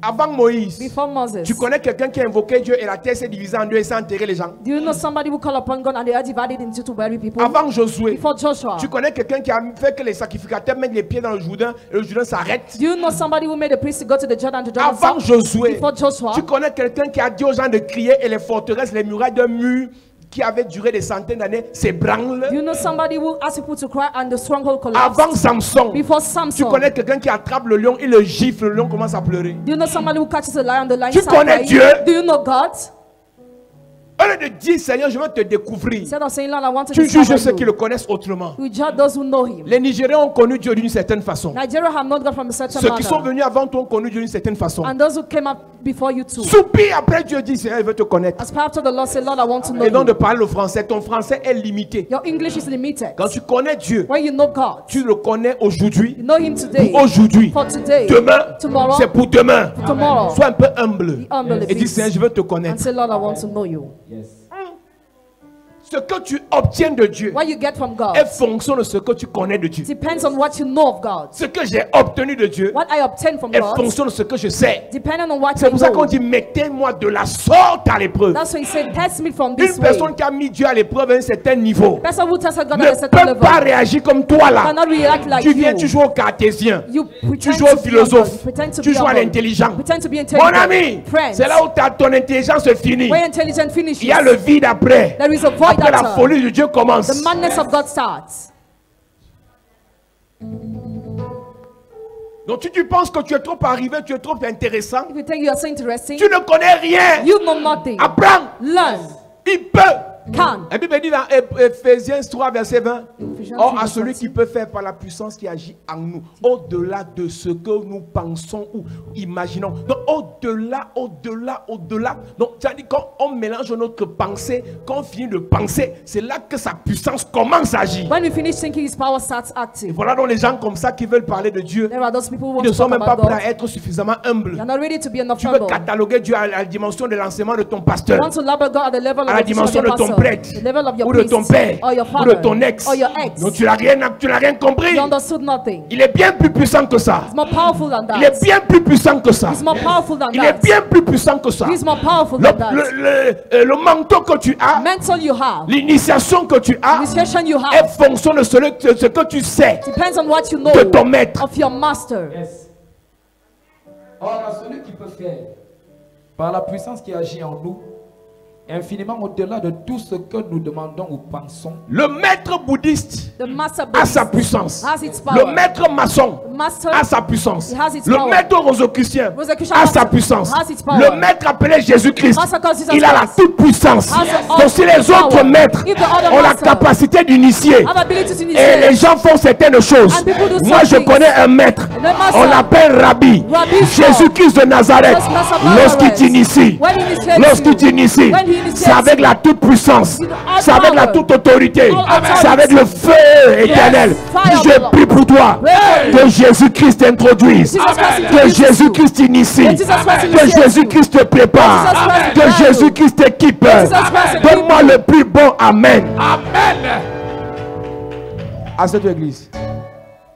Avant Moïse, Before Moses, tu connais quelqu'un qui a invoqué Dieu et la terre s'est divisée en deux et s'est enterré les gens. do you know somebody who called upon God and they are divided into to bury people? Avant Josué, Before Joshua, tu connais quelqu'un qui a fait que les sacrificateurs mettent les pieds dans le Jourdain et le Jourdain s'arrête. do you know somebody who made a priest to go to the Jordan to Jordan? Avant Josué, Before Joshua, tu connais quelqu'un qui a dit aux gens de crier et les forteresses, les murailles d'un mur qui avait duré des centaines d'années s'ébranlent. do you know somebody who asked people to cry and the stronghold collapsed? Avant Samson, Before tu Samson, connais quelqu'un qui attrape le lion, il le gifle, le lion commence à pleurer. do you know somebody who catches a lion, the lion Tu starts connais crying? Dieu? Do you know God? Au lieu de dire, Seigneur, je veux te découvrir, Instead of saying, Lord, I want to tu juges discover ceux qui you, le connaissent autrement. you judge those who know him. Les Nigériens ont connu Dieu d'une certaine façon. Nigeria have not gone from a certain Ceux qui sont manner. venus avant toi ont connu Dieu d'une certaine façon. And those who came up before you too. Soupir après Dieu dit, Seigneur, il veut te connaître. As part of the Lord, say, Lord, I want to know Et donc de you. parler le français, ton français est limité. Your English is limited. Quand tu connais Dieu, When you know God, tu le connais aujourd'hui, you know him today. pour aujourd'hui. For today. Demain, Tomorrow. c'est pour demain. Tomorrow. Sois un peu humble. Be humble a Et dis, bit. Seigneur, je veux te And connaître. say, Lord, I want to know you. Ce que tu obtiens de Dieu What you get from God est fonction de ce que tu connais de Dieu. depends on what you know of God. Ce que j'ai obtenu de Dieu What I obtain from est God fonction de ce que je sais. depending on what C'est I pour ça qu'on know. dit, mettez-moi de la sorte à l'épreuve. That's why he said, test me from Une this way. personne qui a mis Dieu à l'épreuve à un certain niveau Person who tested God ne at a certain peut level pas réagir comme toi là. cannot react like Tu viens, tu you. joues au cartésien. You Tu pretend joues au to be humble. philosophe. Pretend to Tu be joues à humble. l'intelligent. Pretend to be Mon intelligent. ami, Friends, c'est là où ton intelligence se finit. where intelligence finishes, Il y a le vide après. there is a void Après la after. folie de Dieu commence. The madness of God starts. Donc tu penses que tu es trop arrivé, tu es trop intéressant. If you think you are so interesting, Tu ne connais rien. you know nothing. Apprends. Learn. Il peut. Can. La Bible dit dans Ephésiens 3, verset 20. Ephesians Or 3, à celui verset qui peut faire par la puissance qui agit en nous, au-delà de ce que nous pensons ou imaginons. Donc au-delà. Donc c'est-à-dire quand on mélange notre pensée, quand on finit de penser, c'est là que sa puissance commence à agir. When we finish thinking, his power starts Et acting. voilà donc les gens comme ça qui veulent parler de Dieu. There are those people who Ils want ne to sont talk même pas about prêts God. à être suffisamment humbles. You're not ready to be enough Tu veux humble. cataloguer Dieu à la dimension de l'enseignement de ton pasteur, You want to label God at the level à la of your dimension de ton pastor, prêtre, the level of your ou de ton priest, père, or your ou father, de ton ex. or your ex. Donc tu n'as rien compris. You understood nothing. Il est bien plus puissant que ça. He's more powerful than Il est that. bien plus puissant que ça. He's more powerful than Il est that. bien plus puissant que ça. He's more powerful Le, than that. le manteau que tu as, Mental you have, l'initiation que tu as, initiation you est have, fonction de ce que tu sais depends on what you know de ton maître. of your master. Yes. Or, à celui qui peut faire, par la puissance qui agit en nous, infiniment au-delà de tout ce que nous demandons ou pensons. Le maître bouddhiste The master a sa beast puissance. has its power. Le maître maçon The master a sa puissance. It has its Le power. maître rosicrucien Rosicrucian a has sa it- puissance. has its power. Le maître appelé Jésus-Christ, Master called Jesus il a la Christ toute puissance. has the Donc si les power. autres maîtres If the other ont la master capacité d'initier have ability to et les initiate, gens font certaines choses, And people do moi je some connais un maître, The master, on l'appelle Rabbi, Rabbi Jésus-Christ de Nazareth. Jesus Christ of Lorsqu'il Nazareth. t'initie, When he initiates lorsqu'il you, t'initie, when he initiates c'est avec you, la toute puissance, with all c'est avec la power, toute autorité, all authority. c'est avec le feu éternel. Fire of the Je Lord. prie pour toi Pray. que Jésus-Christ t'introduise, Jesus Christ que introduces you. Jésus-Christ t'initie, Que Jesus Christ que initiates Jésus-Christ te prépare, Jesus Christ que prepare you. Jésus-Christ t'équipe. Jesus Christ equip Donne-moi you. le plus bon Amen. Amen. À cette église,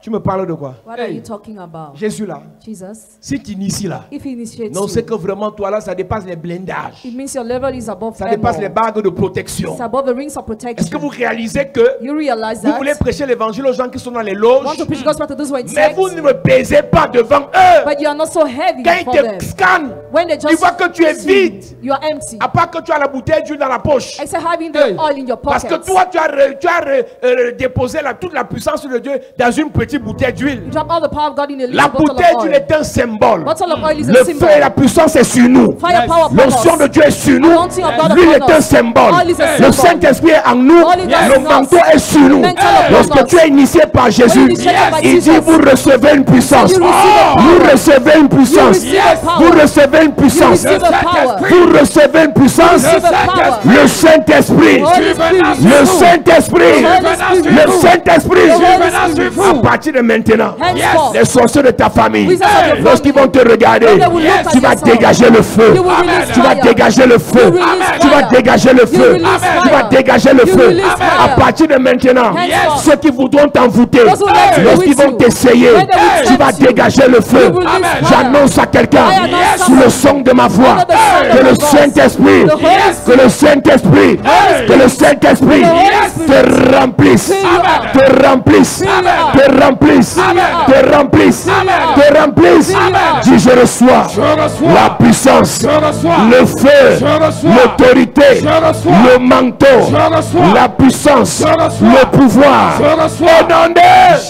tu me parles de quoi? What are you talking about? Jésus là, Jesus, si tu inities là, if he initiates non, c'est you, que vraiment toi là, ça dépasse les blindages, it means your level is above ça dépasse les armor. bagues de protection. It's above the rings of Est-ce que vous protection. réalisez que You realize vous voulez that? prêcher l'évangile aux gens qui sont dans les You loges, want to preach gospel to those who are in mais sex, vous ne me pesez pas devant eux. but you are not so heavy Quand ils for them. te scannent, When they ils just voient que tu es see vide, you are empty. à part que tu as la bouteille d'huile dans la poche. Except having the oil in your Parce pocket. que toi, tu as déposé toute la puissance de Dieu dans une petite bouteille d'huile. You drop all the power of God in a La little bottle bouteille of d'huile oil. est un symbole. Bottle of oil is Le a feu symbol. et la puissance est sur nous. Fire power upon L'onction us. de Dieu est sur nous. Anointing of God L'huile upon est un us. symbole. Oil is a Le symbol. Saint-Esprit est en nous. Oil is Le in us. manteau est sur nous. Mental upon Lorsque us. tu es initié par Jésus, When you initiated by il dit Jesus, vous recevez une puissance. you receive a power. Vous recevez une puissance. receive a power. Vous recevez une puissance. You receive a power. Vous recevez une puissance. You receive a power. Le Saint-Esprit. Holy Spirit is Le you. Saint-Esprit. The Le Saint-Esprit. Holy Spirit. À partir de maintenant, Henceforth, les sorciers de ta famille, Wizards of your lorsqu'ils family, vont te regarder, when they will look at tu vas your son, dégager le feu. you will release Tu vas fire. dégager le feu. You release Tu vas fire. dégager le You feu. release Tu vas fire. dégager le You feu. release fire. À partir de maintenant, Henceforth, ceux qui voudront t'envoûter, those who like to lorsqu'ils bewitch vont you, t'essayer, when they will tu vas tempt you, dégager le feu. you will release fire. J'annonce à quelqu'un, I announce sous le someone, son de ma voix, under the sound que of le my voice, Saint-Esprit, the Holy que le Saint-Esprit, que le Saint-Esprit the Holy Spirit, te remplisse, fill you up, te remplisse, fill you up, te remplisse, fill you up, te remplisse, fill you up, te remplisse. fill you up. Dis je reçois reçois. la puissance, Je reçois. le feu, Je reçois. l'autorité, Je reçois. le manteau, Je reçois. la puissance, Je reçois. le pouvoir. Je reçois. Au nom de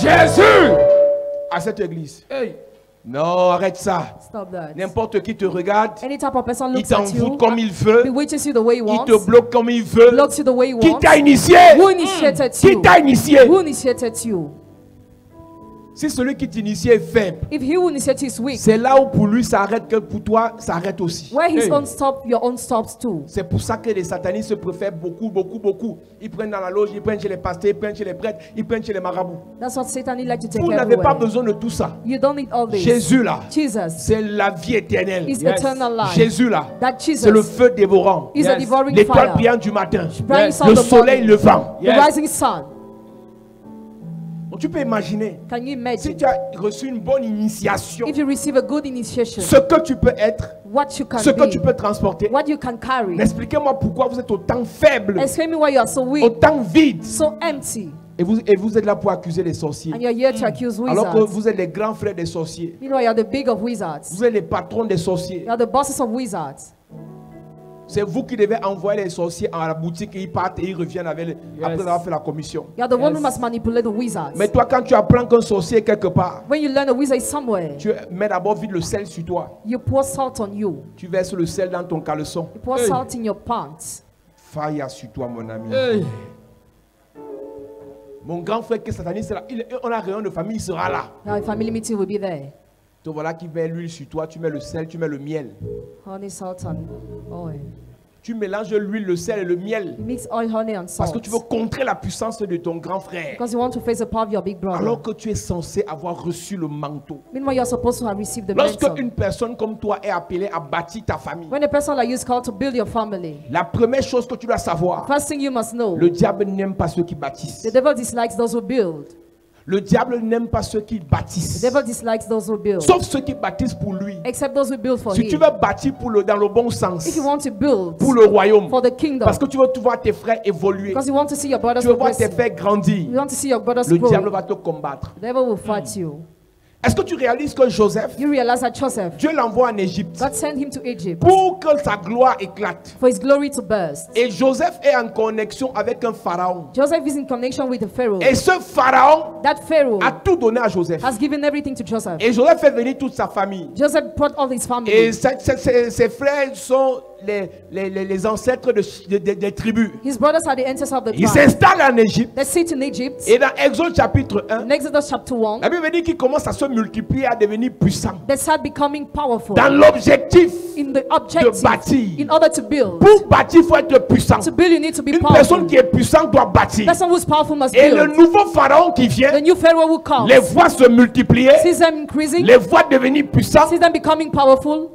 Jésus. à cette église, Hey. Non, arrête ça. Stop that. N'importe qui te regarde, Any type of person il looks at you, t'envoûte comme il veut, bewitches you the way he il wants, te bloque comme il veut. blocks you the way he Qui wants. t'a initié? Who initiated Qui you? t'a initié? Who initiated you? Si celui qui t'initie est faible, If he who initiates is weak, c'est là où pour lui ça arrête que pour toi ça arrête aussi. where his own stop, your own stops too. C'est pour ça que les satanistes se préfèrent beaucoup. Ils prennent dans la loge, ils prennent chez les pasteurs, ils prennent chez les prêtres, ils prennent chez les marabouts. That's what Satan like to take Vous n'avez pas everywhere. besoin de tout ça. You don't need all this. Jésus là, Jesus c'est la vie éternelle. is eternal life. Jésus là, That c'est le Jesus feu dévorant. is a devouring L'étoile fire. brillante du matin. Bright sun Le of the soleil morning. levant. The rising sun. Donc, tu peux imaginer, Can you si imagine? tu as reçu une bonne initiation, If you receive a good initiation, ce que tu peux être, what you can ce que tu be, peux transporter. what you can carry. Expliquez-moi pourquoi vous êtes autant faible, Explain me why you are so weak, autant vide. so empty, Et vous êtes là pour accuser les sorciers. and you're here to accuse Alors que wizards. vous êtes les grands frères des sorciers. You know, you're the big of wizards. Vous êtes les patrons des sorciers. You're the bosses of wizards. C'est vous qui devez envoyer les sorciers à la boutique et ils partent et ils reviennent avec après avoir fait la commission. You're the one who must manipulate the wizards. Mais toi, quand tu apprends qu'un sorcier est quelque part, When you learn a wizard is somewhere, tu mets d'abord vite le sel sur toi. you pour salt on you. Tu verses le sel dans ton caleçon. You pour salt in your pants. Fire sur toi, mon ami. Mon grand frère qui est sataniste, on a réunion de famille, il sera là. Now, a family meeting will be there. Donc voilà qui met l'huile sur toi, tu mets le sel, tu mets le miel. Honey, salt, and oil. Tu mélanges l'huile, le sel et le miel. You mix oil, honey, and Parce que salt. tu veux contrer la puissance de ton grand frère. Because you want to face the power of your big brother. Alors que tu es censé avoir reçu le manteau. Meanwhile, you're supposed to have received the Lorsque mantle. une personne comme toi est appelée à bâtir ta famille, When a person like you is called to build your family, la première chose que tu dois savoir, first thing you must know, le diable n'aime pas ceux qui bâtissent. the devil dislikes those who build. Le diable n'aime pas ceux qui The bâtissent. devil dislikes those who build. Sauf ceux qui bâtissent pour lui. Except those who build for Si tu him. veux bâtir dans le bon sens, If you want to build pour le royaume, for the kingdom, parce que tu veux voir tes frères évoluer, because you want to see your brothers tu veux voir tes progressing, frères grandir, you want to see your brothers le diable grow, va te combattre. the devil will fight you. Est-ce que tu réalises que Joseph, You realize that Joseph, Dieu l'envoie en Égypte God sent him to Egypt pour que sa gloire éclate. for his glory to burst. Et Joseph est en connexion avec un pharaon. Joseph is in connection with the Pharaoh. Et ce pharaon That Pharaoh a tout donné à Joseph. has given everything to Joseph. Et Joseph fait venir toute sa famille. Joseph brought all his Et family. ses frères sont les ancêtres des tribus. His brothers are the ancestors of the Ils tribe. s'installent en Égypte. They sit in Egypt. Et dans Exode chapitre 1, In Exodus chapter 1, la Bible dit qu'ils commencent à se multiplier, à devenir puissants. they start becoming powerful Dans l'objectif, in the objective, bâtir. in order to build. pour bâtir, il faut être puissant. To build, you need to be Une powerful. personne qui est puissante doit bâtir. Person who's powerful must Et le build. nouveau pharaon qui vient, The new Pharaoh who comes, les voit se multiplier, sees them increasing, les voit devenir puissants. sees them becoming powerful,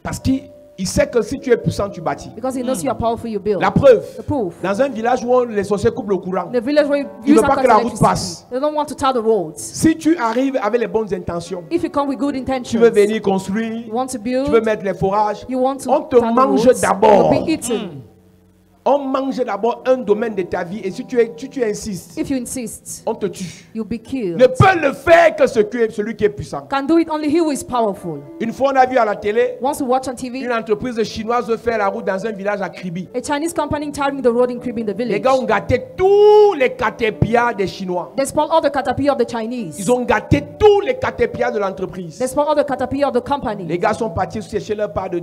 Parce qu'il sait que si tu es puissant, tu bâtis. because he knows you are powerful, you build. La preuve, The proof. dans un village où les sorciers coupent le courant, In the village where Ils you veulent pas que la route passe. they don't want to tar the roads. si tu arrives avec les bonnes intentions, If you come with good tu intentions, veux venir construire, you want to tu veux build, mettre les forages, you want to on te tar the mange roads, d'abord. you'll be eaten. On mange d'abord un domaine de ta vie et si tu insistes, If you insist, on te tue. you'll be killed. Ne peut le faire que celui qui est puissant. Can do it only he who is powerful. Une fois, on a vu à la télé, Once we watch on TV, une entreprise chinoise veut faire la route dans un village à Kribi. a Chinese company tarring the road in Kribi in the Les village. gars ont gâté tous les caterpillars des Chinois. They spoil all the caterpillar of the Chinese. Ils ont gâté tous les caterpillars de l'entreprise. They spoil all the caterpillar of the Les company. gars sont partis chercher leur part de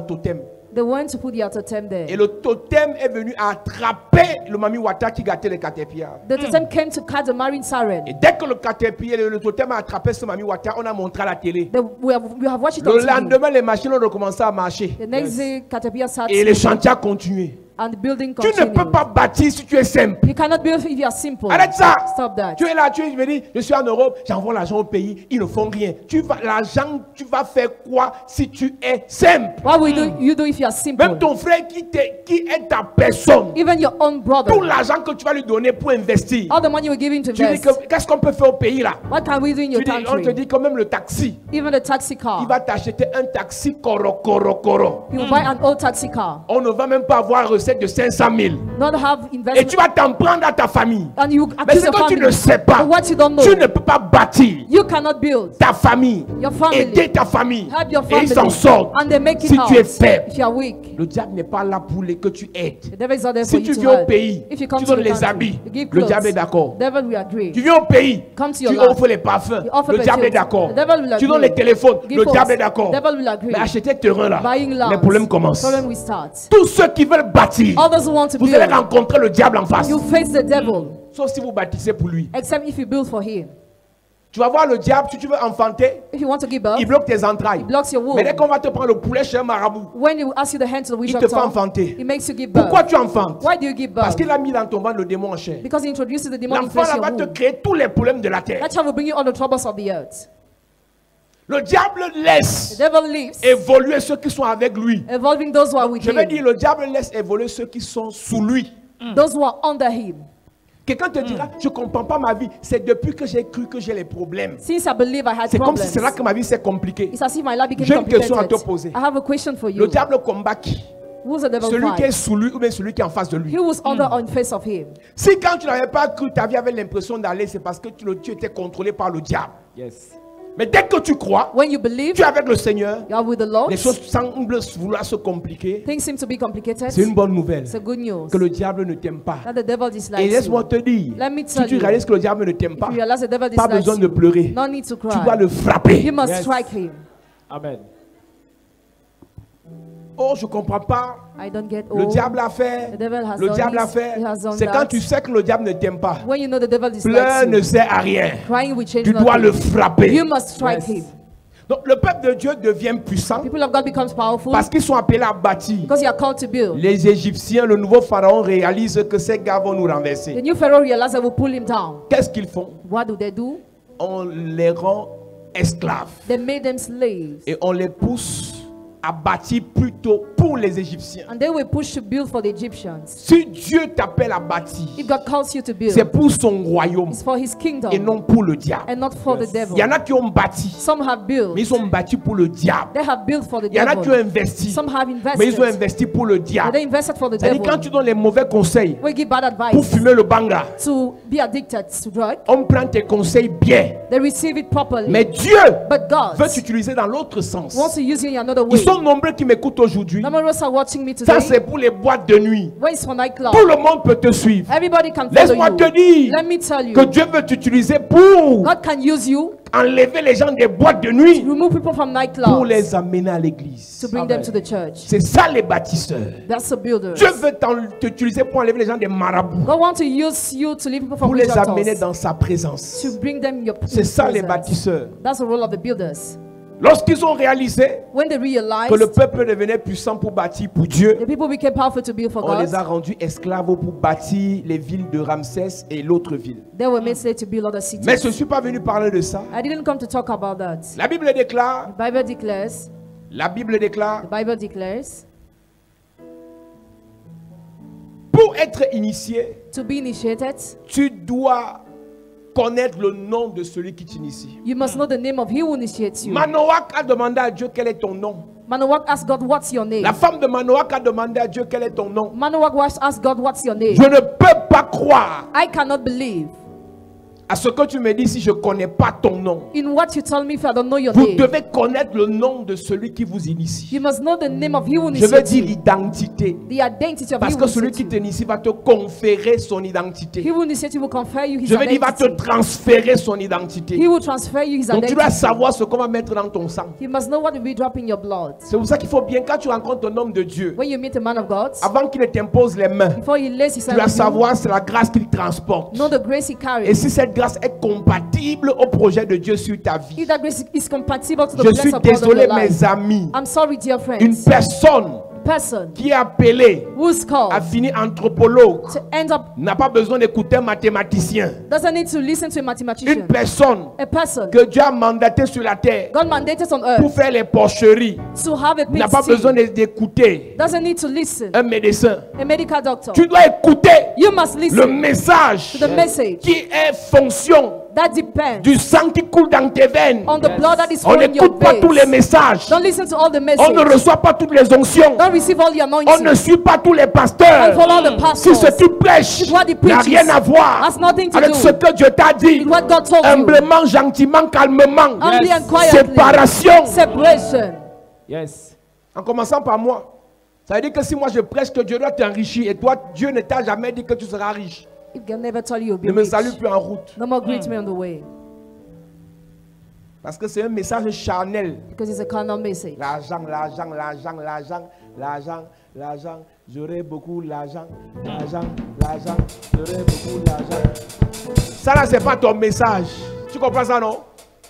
totem. They went to put the totem Et there. le totem est venu attraper le Mami Wata qui gâtait les caterpillars. The totem came to catch the marine siren. Et dès que le totem a attrapé ce Mami Wata, on a montré à la télé. We have watched it on Le TV. lendemain, les machines ont recommencé à marcher. The next day, caterpillar starts Et les chantiers ont continué. and the building Tu ne peux continues. pas bâtir si tu es simple. You cannot build if you are simple. Arrête ça. Stop that. Tu es là, tu me dis, je suis en Europe, j'envoie l'argent au pays, ils ne font rien. L'argent, tu vas faire quoi si tu es simple? What will you do if you are simple? Même ton frère qui est ta personne, Even your own brother. tout l'argent que tu vas lui donner pour investir, All the money you give him to tu dis invest. qu'est-ce qu'on peut faire au pays là? What can we do in your On te country? dit quand même le taxi. Even the taxi car. Il va t'acheter un taxi coro. You will buy an old taxi car. On ne va même pas avoir recette recette de 500 000. not have Et investment, tu vas t'en prendre à ta famille. and you Mais accuse ce your que tu family. ne sais pas, But what you don't know, tu ne peux pas bâtir you cannot build ta famille, your family, aider ta famille, help your et ils s'en family, sortent. and they make it Si out. tu es faible, If you are weak, le diable n'est pas là pour que tu aides. the devil is not there for Si you tu to viens au help. pays, If you come tu to the donnes les country, habits, you give le clothes, diable est d'accord. the devil will agree. Tu viens au pays, Come to tu your land, offres les parfums, you offer le diable est perfumes, d'accord. the devil will Tu donnes agree. les téléphones, Give le phones, diable est d'accord. the devil will agree. Mais acheter terrain là, Buying lands, les problèmes commencent. problem will start. Tous ceux qui veulent bâtir, Others who want to vous build, allez rencontrer le diable en face. you face the devil, Sauf si vous bâtissez pour lui. except if you build for him. Tu vas voir le diable, si tu veux enfanter, If you want to give birth, il bloque tes entrailles. he blocks your Mais dès womb. qu'on va te prendre le poulet chez un marabout, When you ask you the hand to the witch il te fait doctor, enfanter. it makes you give birth. Pourquoi tu enfantes? Why do you give Parce birth? qu'il a mis dans ton ventre le démon en chair. Because he introduces the demon in L'enfant place là of va your te womb. créer tous les problèmes de la terre. That child will bring you all the troubles of the earth. Le diable The laisse devil leaves, évoluer ceux qui sont avec lui. evolving those who are with Je vais dire, him, le diable laisse évoluer ceux qui sont sous lui. those who are under him. Quelqu'un te dira, je ne comprends pas ma vie. C'est depuis que j'ai cru que j'ai les problèmes. Since I believe I had C'est comme si problems, c'est là que ma vie s'est compliquée. it's as if my life became J'ai une question à te complicated. poser. I have a question for Le you. diable combat qui? Who's the devil Celui qui est fight? sous lui ou bien celui qui est en face de lui. He was under on face of him. Si quand tu n'avais pas cru, ta vie avait l'impression d'aller, c'est parce que tu étais contrôlé par le diable. Yes. Mais dès que tu crois, When you believe tu es avec le Seigneur, you are with the Lord, les choses semblent vouloir se compliquer. things seem to be complicated. C'est une bonne nouvelle. It's a good news Que le diable ne t'aime pas. that the devil Et dislikes laisse-moi you. te dire, Let me si tell tu you, réalises que le diable ne t'aime pas, if you realize the devil pas dislikes besoin de you, pleurer. no need to Tu dois cry. le frapper. You must Yes. strike him. Amen. Oh, je ne comprends pas. I don't get Le old. diable a fait. The devil has Le done diable a this, fait. he has done C'est quand that. tu sais que le diable ne t'aime pas. When you know the devil Pleurer dislikes ne you, sert à rien. crying will change Tu dois le nothing. frapper. You must strike Yes. him. Donc le peuple de Dieu devient puissant People of God becomes powerful parce qu'ils sont appelés à bâtir. because you are called to build. Les Égyptiens, le nouveau pharaon réalise que ces gars vont nous The renverser. new Pharaoh realized they will pull him down. Qu'est-ce qu'ils font? What do they do? On les rend esclaves They made them slaves. et on les pousse à bâtir plutôt pour les Égyptiens. And they were pushed to build for the Egyptians. Si Dieu t'appelle à bâtir, If God calls you to build, c'est pour son royaume it's for his kingdom et non pour le diable. and not for the devil. Il y en a qui ont bâti, Some have built. mais ils ont bâti pour le diable. They have built for the Il y en a qui ont devil. investi, Some have mais ils ont invested. investi pour le But diable. they invested for the C'est-à-dire devil. quand tu donnes les mauvais conseils We give bad pour advice fumer le banga, to be addicted to drug. on prend tes conseils bien. They receive it properly. Mais Dieu But God veut t'utiliser dans l'autre sens. wants to use you in another Ils way. sont nombreux qui m'écoutent aujourd'hui. Number of us are watching me Ça, today. c'est pour les boîtes de nuit. When it's for nightclub, Tout le monde peut te suivre. everybody can follow Laisse-moi you. te dire Let me tell you, que Dieu veut t'utiliser pour God can use you enlever les gens des boîtes de nuit to remove people from pour nightclubs les amener à l'église. to bring them to the church. C'est ça les bâtisseurs. That's a builder. Dieu veut t'utiliser pour enlever les gens des marabouts, God wants to use you to lead people from pour les witch amener doctors, dans sa présence. to bring them your C'est ça les presence. bâtisseurs. That's the role of the builders. Lorsqu'ils ont réalisé When they que le realized peuple devenait puissant pour bâtir pour Dieu, the people became powerful to build for on les God, a rendus esclaves pour bâtir les villes de Ramsès et l'autre ville. they were made slaves to build other cities. Mais je ne suis pas venu parler de ça. I didn't come to talk about that. La Bible déclare, The Bible declares, the Bible declares, pour être initié, to be initiated, tu dois connaître le nom de celui qui t'initie. you must know the name of he who initiates you. Manoach a demandé à Dieu quel est ton nom. Manoach asked God, what's your name? La femme de Manoach a demandé à Dieu quel est ton nom. Manoach asked God, what's your name? Je ne peux pas croire I cannot believe à ce que tu me dis si je ne connais pas ton nom. in what you tell me if I don't know your Vous name. devez connaître le nom de celui qui vous initie. You must know the name of he who Je veux initiates dire you. l'identité. The identity of Parce he que who celui initiates qui you. t'initie va te conférer son He identité. who initiates you will confer you his Je veux dire, il va te identity. transférer son He identité. will transfer you his Donc tu dois identity. savoir ce qu'on va mettre dans ton sang. You must know what will be dropping your blood. C'est pour ça qu'il faut bien, quand tu rencontres un homme de Dieu, When you meet a man of God, avant qu'il ne t'impose les mains, before he lays his tu hand dois on you, savoir c'est la grâce qu'il transporte. know the grace he Et carries. si cette grâce est compatible au projet de Dieu sur ta vie. If that grace is compatible to the Je blessing suis of God in désolé, your life. mes amis. I'm sorry, dear Une friends. personne Person qui est appelée who's à called finir anthropologue to end up n'a pas besoin d'écouter un mathématicien. doesn't need to listen to a Une mathematician. personne A person que Dieu a mandaté sur la terre God mandated on pour earth faire les porcheries to have a pig n'a pas besoin d'écouter doesn't need to listen. un médecin. A medical doctor. Tu dois écouter You must le listen message to the message qui est fonction That depends du sang qui coule dans tes veines. on the blood that is On flowing in your n'écoute pas tous les veins. messages. Don't listen to all the On ne messages. reçoit pas toutes les onctions. Don't receive all the On ne anointing. suit pas tous les Don't pasteurs. follow the Si ce pastors. qu'il prêche What he n'a preaches rien à voir has nothing to avec do ce que Dieu t'a dit, with what God told you. humblement, gentiment, calmement, Humbly and quietly. séparation. Separation. Yes. En commençant par moi. Ça veut dire que si moi je prêche que Dieu doit t'enrichir et toi, Dieu ne t'a jamais dit que tu seras riche. If God never tell you you'll be Ne me rich, salue plus en route. no more greet me on the way. Parce que c'est un message charnel. Because it's a carnal message. L'argent, l'argent, l'argent, l'argent, l'argent, l'argent. J'aurai beaucoup l'argent, l'argent, l'argent. J'aurai beaucoup l'argent. Ça là, c'est pas ton message. Tu comprends ça, non?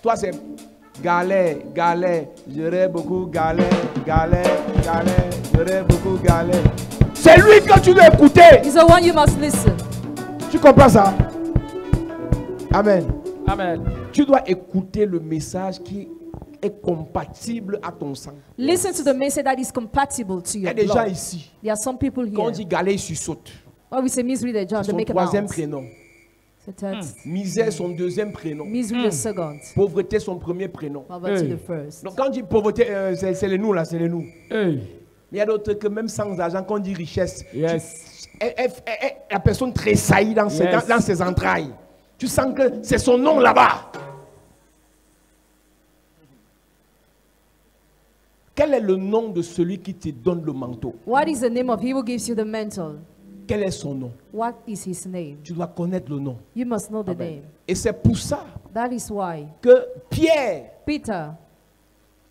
Toi, c'est galère, galère. J'aurai beaucoup galère, galère, galère. J'aurai beaucoup galère. C'est lui que tu dois écouter. He's the one you must listen. Tu comprends ça? Amen. Amen. Tu dois écouter le message qui est compatible à ton sang. Listen to the message that is compatible to Il y a your des gens blood. ici, There are some people quand on here. dit galère, ils sursautent. When we say misery, they jump, they Son make a troisième bounce. prénom. So that's Misère, son deuxième prénom. misery the second. Pauvreté, son premier prénom. Poverty Hey. the first. Donc quand on dit pauvreté, c'est les nous là, c'est les nous. Hey. Mais il y a d'autres que même sans argent, quand on dit richesse, Yes. la personne tressaillit dans ses entrailles. Tu sens que c'est son nom là-bas. Quel est le nom de celui qui te donne le manteau? What is the name of he who gives you the mantle? Quel est son nom? What is his name? Tu dois connaître le nom. You must know the name. Et c'est pour ça That is why que Pierre Peter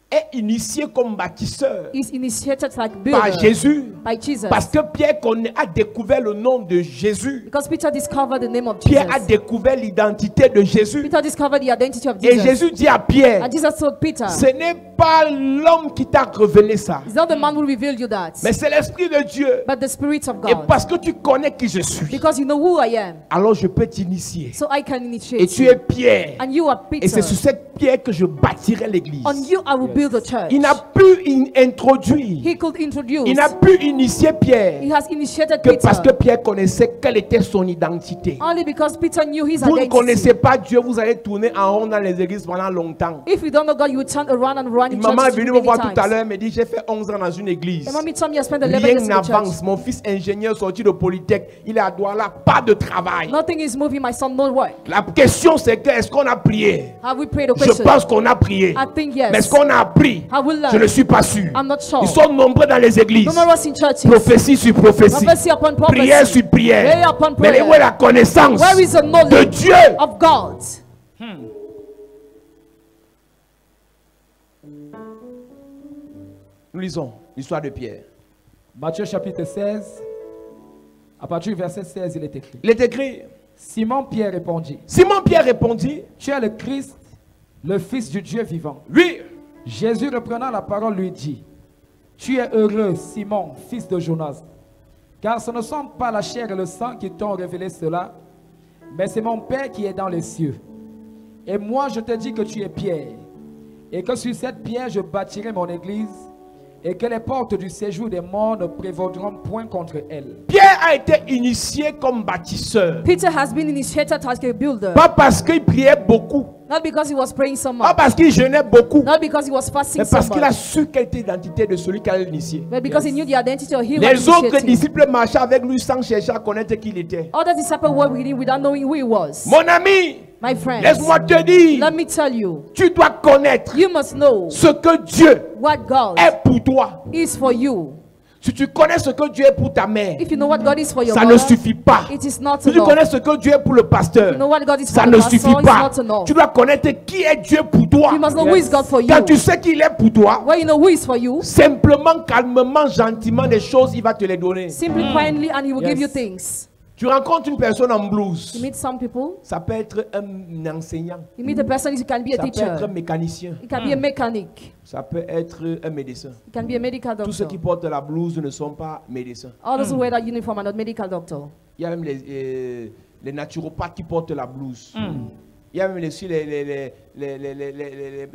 est initié comme bâtisseur is initiated like par builder Jésus. by Jesus. Parce que Pierre a découvert le nom de Jésus. Because Peter discovered the name of Pierre a Jesus. découvert l'identité de Jésus. Peter discovered the identity of Et Jesus. Jésus dit à Pierre, And Jesus told Peter, ce n'est pas l'homme qui t'a révélé ça, it's not the man who revealed you that, mais c'est l'Esprit de Dieu. but the Spirit of Et God. parce que tu connais qui je suis, Because you know who I am, alors je peux t'initier. so I can Et initiate tu you. es Pierre. And you are Et Peter. c'est sur cette pierre que je bâtirai l'église. On you I will build the church. Il n'a pu introduire, He could introduce. il n'a pu initier Pierre He has initiated que parce que Peter Pierre connaissait quelle était son identité. only because Peter knew his Vous ne identity. connaissez pas Dieu, vous allez tourner en rond dans les églises pendant longtemps. If you don't know God, you will turn around and run in Une maman est churches venue me many voir tout à times. l'heure et me dit, j'ai fait 11 ans dans une église. The mommy told me I spent 11 years Rien in the church. n'avance. Mon fils ingénieur sorti de Polytech, il est à Douala, pas de travail. Nothing is moving, my son, no work. La question c'est que est-ce qu'on a prié? Have we prayed a Je question? pense qu'on a prié. I think yes. Mais est-ce qu'on a appris? Have we learned? Je ne suis pas sûr. I'm not sure. Ils sont nombreux dans les églises. Numerous in churches. Prophétie sur prophétie. Prophecy upon prophecy. Prière sur prière. Prayer upon Mais prayer. où est la connaissance Where is the de knowledge Dieu? of God? Nous lisons l'histoire de Pierre. Matthieu chapitre 16, à partir du verset 16, il est écrit. Il est écrit, Simon Pierre répondit, Simon Pierre répondit, tu es le Christ, le Fils du Dieu vivant. oui, Jésus reprenant la parole lui dit, tu es heureux, Simon, fils de Jonas, car ce ne sont pas la chair et le sang qui t'ont révélé cela, mais c'est mon Père qui est dans les cieux. Et moi je te dis que tu es Pierre, et que sur cette pierre je bâtirai mon église, et que les portes du séjour des morts ne prévaudront point contre elle. Pierre a été initié comme bâtisseur. Peter has been initiated as a builder. Pas parce qu'il priait beaucoup, Not because he was praying so pas much. parce qu'il jeûnait beaucoup, Not because he was fasting mais so parce qu'il a much. su quelle était l'identité de celui qui allait l'initier. But because he knew the identity of he who Les autres initiated. disciples marchaient avec lui sans chercher à connaître qui il était. Other disciples were with him without knowing who he was. Mon ami, My friends, laisse-moi te dire, let me tell you, tu dois connaître you must know ce que Dieu what God est pour toi. is for you. Si tu connais ce que Dieu est pour ta mère, If you know what God is for your ça ne mother, suffit pas. it is not Si tu enough. connais ce que Dieu est pour le pasteur, You know what God is ça for ne the pastor, suffit it's pas. not enough. Tu dois connaître qui est Dieu pour toi. You must know who is God for you. Quand tu sais qu'il est pour toi, When you know who is for you, simplement, calmement, gentiment, des choses, il va te les donner. simply quietly and he will give you Yes. things. Tu rencontres une personne en You blues. meet some people, Ça peut être un enseignant. you meet a person, you can be a Ça peut être un teacher, mécanicien. you can be a mechanic, Ça peut être un médecin. you can be a medical Tous ceux doctor. qui portent la blouse ne sont pas médecins. All those who wear that uniform are not medical doctor. Il y a même les naturopathes qui portent la blouse. Il y a même aussi les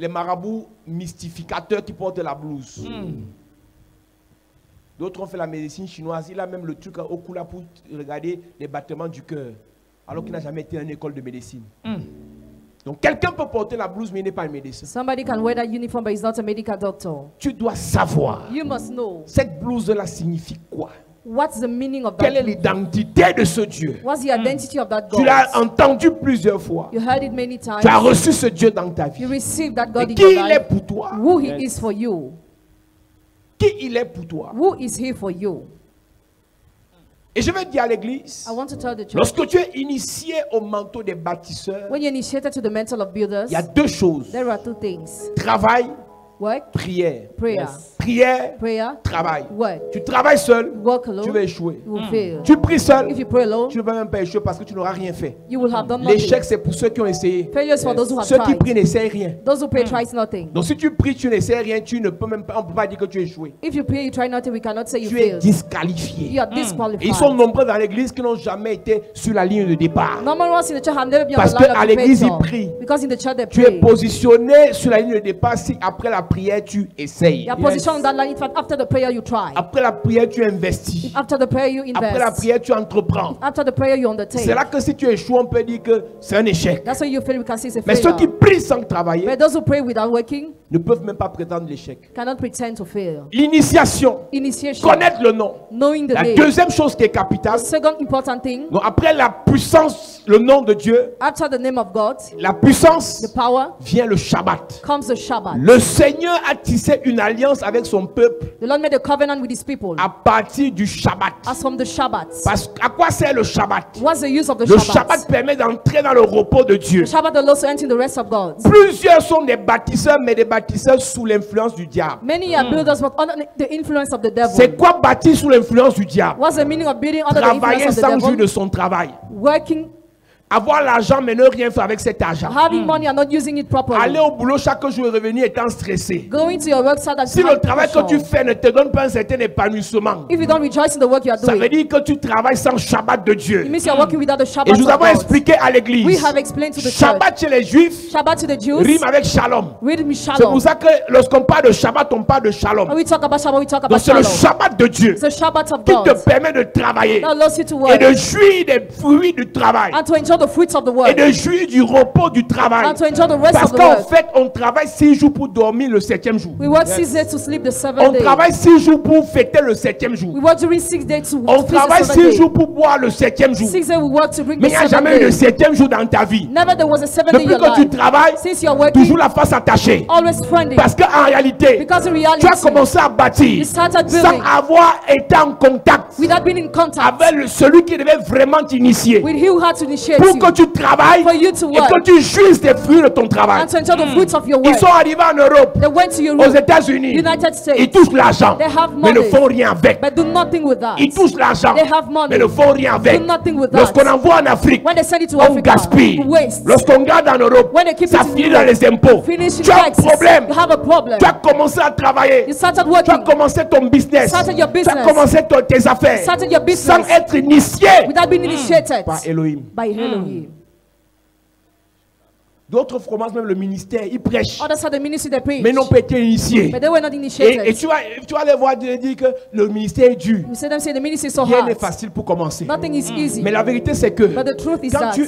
marabouts mystificateurs qui portent la blouse. D'autres ont fait la médecine chinoise. Il a même le truc au cou là pour regarder les battements du cœur. Alors qu'il n'a jamais été à une école de médecine. Donc quelqu'un peut porter la blouse mais il n'est pas un médecin. Somebody can wear that uniform, but he's not a medical doctor. Tu dois savoir. You must know Cette blouse-là signifie quoi? what's the meaning of Quelle that. est l'identité de ce Dieu? What's the identity of that Tu God? l'as entendu plusieurs fois. You heard it many times. Tu as reçu ce Dieu dans ta You vie. received that Et God in qui your il est life. pour toi? Who He is for you. Qui il est pour toi? Who is He for you? Et je vais dire à l'église, I want to tell the church. lorsque tu es initié au manteau des bâtisseurs, When you're initiated to the mantle of builders, il y a deux choses. there are two things. Travail, Work, prière. prayer. Prière, Prayer, travail. work. Tu travailles seul, Work tu alone, vas échouer. you will fail. Tu pries seul, If you pray alone, tu ne vas même pas échouer parce que tu n'auras rien fait. you will have done nothing. L'échec, c'est pour ceux qui ont essayé. Failure is for those who have Ceux qui tried. prient n'essayent rien. Those who pray tries nothing. Donc si tu pries, tu n'essayes rien, tu ne peux même pas, on ne peut pas dire que tu as échoué. If you pray, you try nothing, we cannot say you Tu es failed. disqualifié. You are Et ils disqualified. sont nombreux dans l'église qui n'ont jamais été sur la ligne de départ. Normal ones in the church have never been on Parce the line qu'à of the l'église, ils equator. prient. Because in the church they Tu es pray. positionné sur la ligne de départ si après la prière tu essayes. Your position on that line, in fact, after the prayer you try. Après la prière tu investis. After the prayer you Après la invest. prière tu entreprends. After the prayer you undertake. C'est là que si tu échoues, on peut dire que c'est un échec. That's why you fail, we can see it's a Mais ceux qui failure. prient sans travailler But those who pray without working ne peuvent même pas prétendre l'échec. cannot pretend to fail. L'initiation, Initiation, connaître le nom. knowing the La name. deuxième chose qui est capitale, The second important thing, donc après la puissance, le nom de Dieu, after the name of God, la puissance the power, vient le Shabbat. comes the Shabbat. Le Seigneur a tissé une alliance avec son peuple The Lord made a covenant with his people à partir du Shabbat. as from the Shabbat. Parce à quoi sert le Shabbat? What's the use of the Le Shabbat? Shabbat permet d'entrer dans le repos de Dieu. The Shabbat allows to enter in the rest of God. Plusieurs sont des bâtisseurs, mais des bâtisseurs sous l'influence du diable. Many are builders, but under the influence of the devil. C'est quoi bâtir sous l'influence du diable? What's the meaning of building under the Travailler influence of sans the jouir de devil? son travail. Working, Avoir l'argent mais ne rien faire avec cet argent. having money and not using it Aller properly. au boulot chaque jour et revenir étant stressé. Going to your work site and Si le travail que tu fais ne te donne pas un certain épanouissement, if you don't rejoice in the work you are ça veut doing, dire que tu travailles sans Shabbat de Dieu. it means you are working without the Et Shabbat nous of avons God. expliqué à We l'église. have explained to the church. Shabbat chez les Juifs Shabbat to the Jews, rime avec Shalom. read me C'est pour Shalom. ça que lorsqu'on parle de Shabbat, on parle de Shalom. When we talk about Shabbat, we talk Donc about c'est le Shalom. Shabbat de Dieu It's the Shabbat of qui God te permet de travailler that allows you to et work de jouir des fruits du travail and to enjoy the fruits of the et work de jouir du repos du travail. and to enjoy the rest Parce of the qu'en work. fait, on travaille 6 jours pour dormir le 7e jour. We work 6 days to sleep the 7th On day. travaille 6 jours pour fêter le 7e jour. We work during 6 days to On feast travaille the 6 7th day. jours pour boire le 7e jour. 6 days we work to bring Mais the il n'y a 7th jamais eu day. le 7e jour dans ta vie. Never there was a 7th day in Depuis your que tu life. travailles, Since you are working, toujours la face attachée. always friendly. Parce qu'en réalité, Because in tu reality, as commencé à bâtir you started sans building avoir été en contact without being in contact avec celui qui devait vraiment t'initier. with he who had to initiate Pour you que tu travailles for you to et que work tu jouisses des fruits de ton travail. and to enjoy the fruits of your Ils work. sont arrivés en Europe, They went to aux Europe, États-Unis. United Ils States, touchent l'argent, They have mais ne money. font rien avec. but do nothing with that. Ils touchent l'argent, They have money. mais ne font rien avec. Do nothing with that. Lorsqu'on envoie en Afrique, When they send it to on Africa, gaspille. you waste. Lorsqu'on garde en Europe, When they keep ça it in finit Europe, dans les impôts. finish in Tu as un taxes. problème. You have a problem. Tu as commencé à travailler. You started Tu as working commencé ton business. Started your Tu as business. commencé tes affaires. Started your Sans business être initié without being initiated par Elohim. by Elohim. D'autres commencent même le ministère, ils prêchent, Others had the ministry they preach, mais n'ont pas été initiés. but they were not Et initiated. tu vas les voir dire que le ministère est dur. You see them say the ministry is so Rien hard. n'est facile pour commencer. Nothing is easy. Mais la vérité c'est que But the truth is quand that tu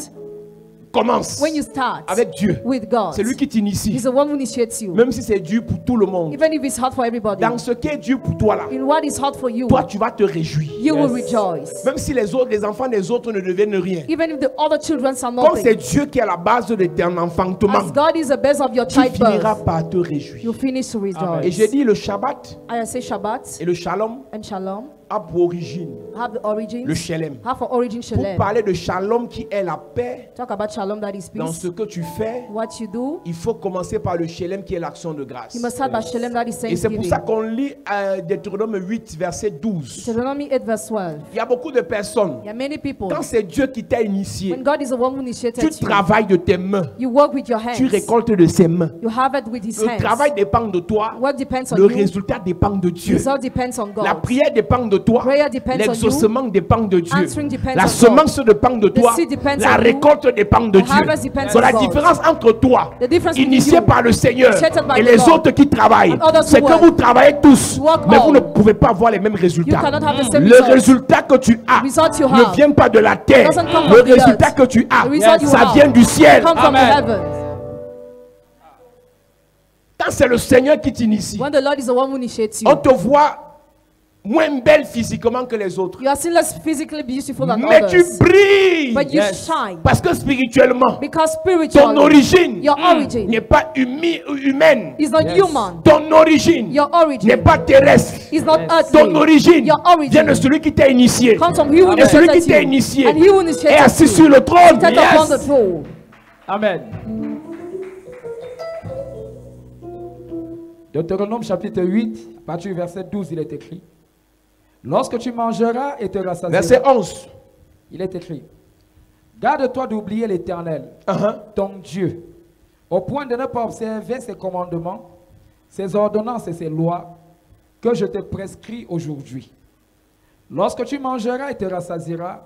commences when you start avec Dieu, with God, c'est lui qui t'initie. He's the one who initiates you. Même si c'est dur pour tout le monde. Even if it's hard for everybody. Dans ce qui est dur pour toi là, In what is hard for you, toi tu vas te réjouir. you will rejoice. Même si les enfants des autres ne deviennent rien. Even if the other children are Comme c'est nothing. Dieu qui est à la base de ton enfantement, As God is the base of your tu finiras childbirth, par te réjouir. you finish to Et rejoice. j'ai dit le Shabbat I say Shabbat et le Shalom and Shalom a pour origine have the origins, le Shalem. have for origin Pour Shalem. parler de Shalom qui est la paix Talk about Shalom, that is dans peace. ce que tu fais, What you do, il faut commencer par le Shalem qui est l'action de grâce. you must start by Shalem, that is Et c'est pour thanksgiving. ça qu'on lit Deutéronome 8, verset 12. Deuteronomy 8 verse 12. Il y a beaucoup de personnes, There are many people. quand c'est Dieu qui t'a initié, When God is the one who tu initiated you, travailles de tes mains, you work with your tu hands. récoltes de ses mains. You have it with His Le hands. travail dépend de toi, Work depends on le you. résultat dépend de Dieu. Result depends on La God. prière dépend de toi, Prayer depends on you. l'exaucement dépend de Dieu, Answering depends la on semence dépend de toi, seed depends la on you. récolte dépend de The Dieu. harvest depends Donc on la God. différence entre toi, The difference between initié you, par le Seigneur, initiated by et the les Lord, autres qui travaillent, and others c'est who que work. vous travaillez tous, Work mais vous all. ne pouvez pas avoir les mêmes résultats. You cannot have the same Le results. résultat que tu as Result you ne have vient pas de la terre. doesn't come Le from the résultat earth. que tu as, The result you ça have vient du ciel. come from the Amen. heavens. Quand c'est le Seigneur qui t'initie, When the Lord is the one who initiates you, on te voit moins belle physiquement que les autres. you are still less physically beautiful than Mais tu others. brilles. But you Yes. shine. Parce que spirituellement, Because ton spiritually, origine your origin n'est pas humaine. is not Yes. human. Ton origine Your origin n'est pas terrestre. is not Yes. earthly. Ton origine Your origin vient de celui qui t'a initié. comes from he who Et celui qui initiated t'a you. initié And he who est initiated assis you sur le trône. sat upon the Yes. throne. Amen. Deutéronome chapitre 8, à partir du verset 12, il est écrit. Lorsque tu mangeras et te rassasieras, Verset 11. il est écrit. Garde-toi d'oublier l'Éternel, ton Dieu, au point de ne pas observer ses commandements, ses ordonnances et ses lois que je te prescris aujourd'hui. Lorsque tu mangeras et te rassasieras,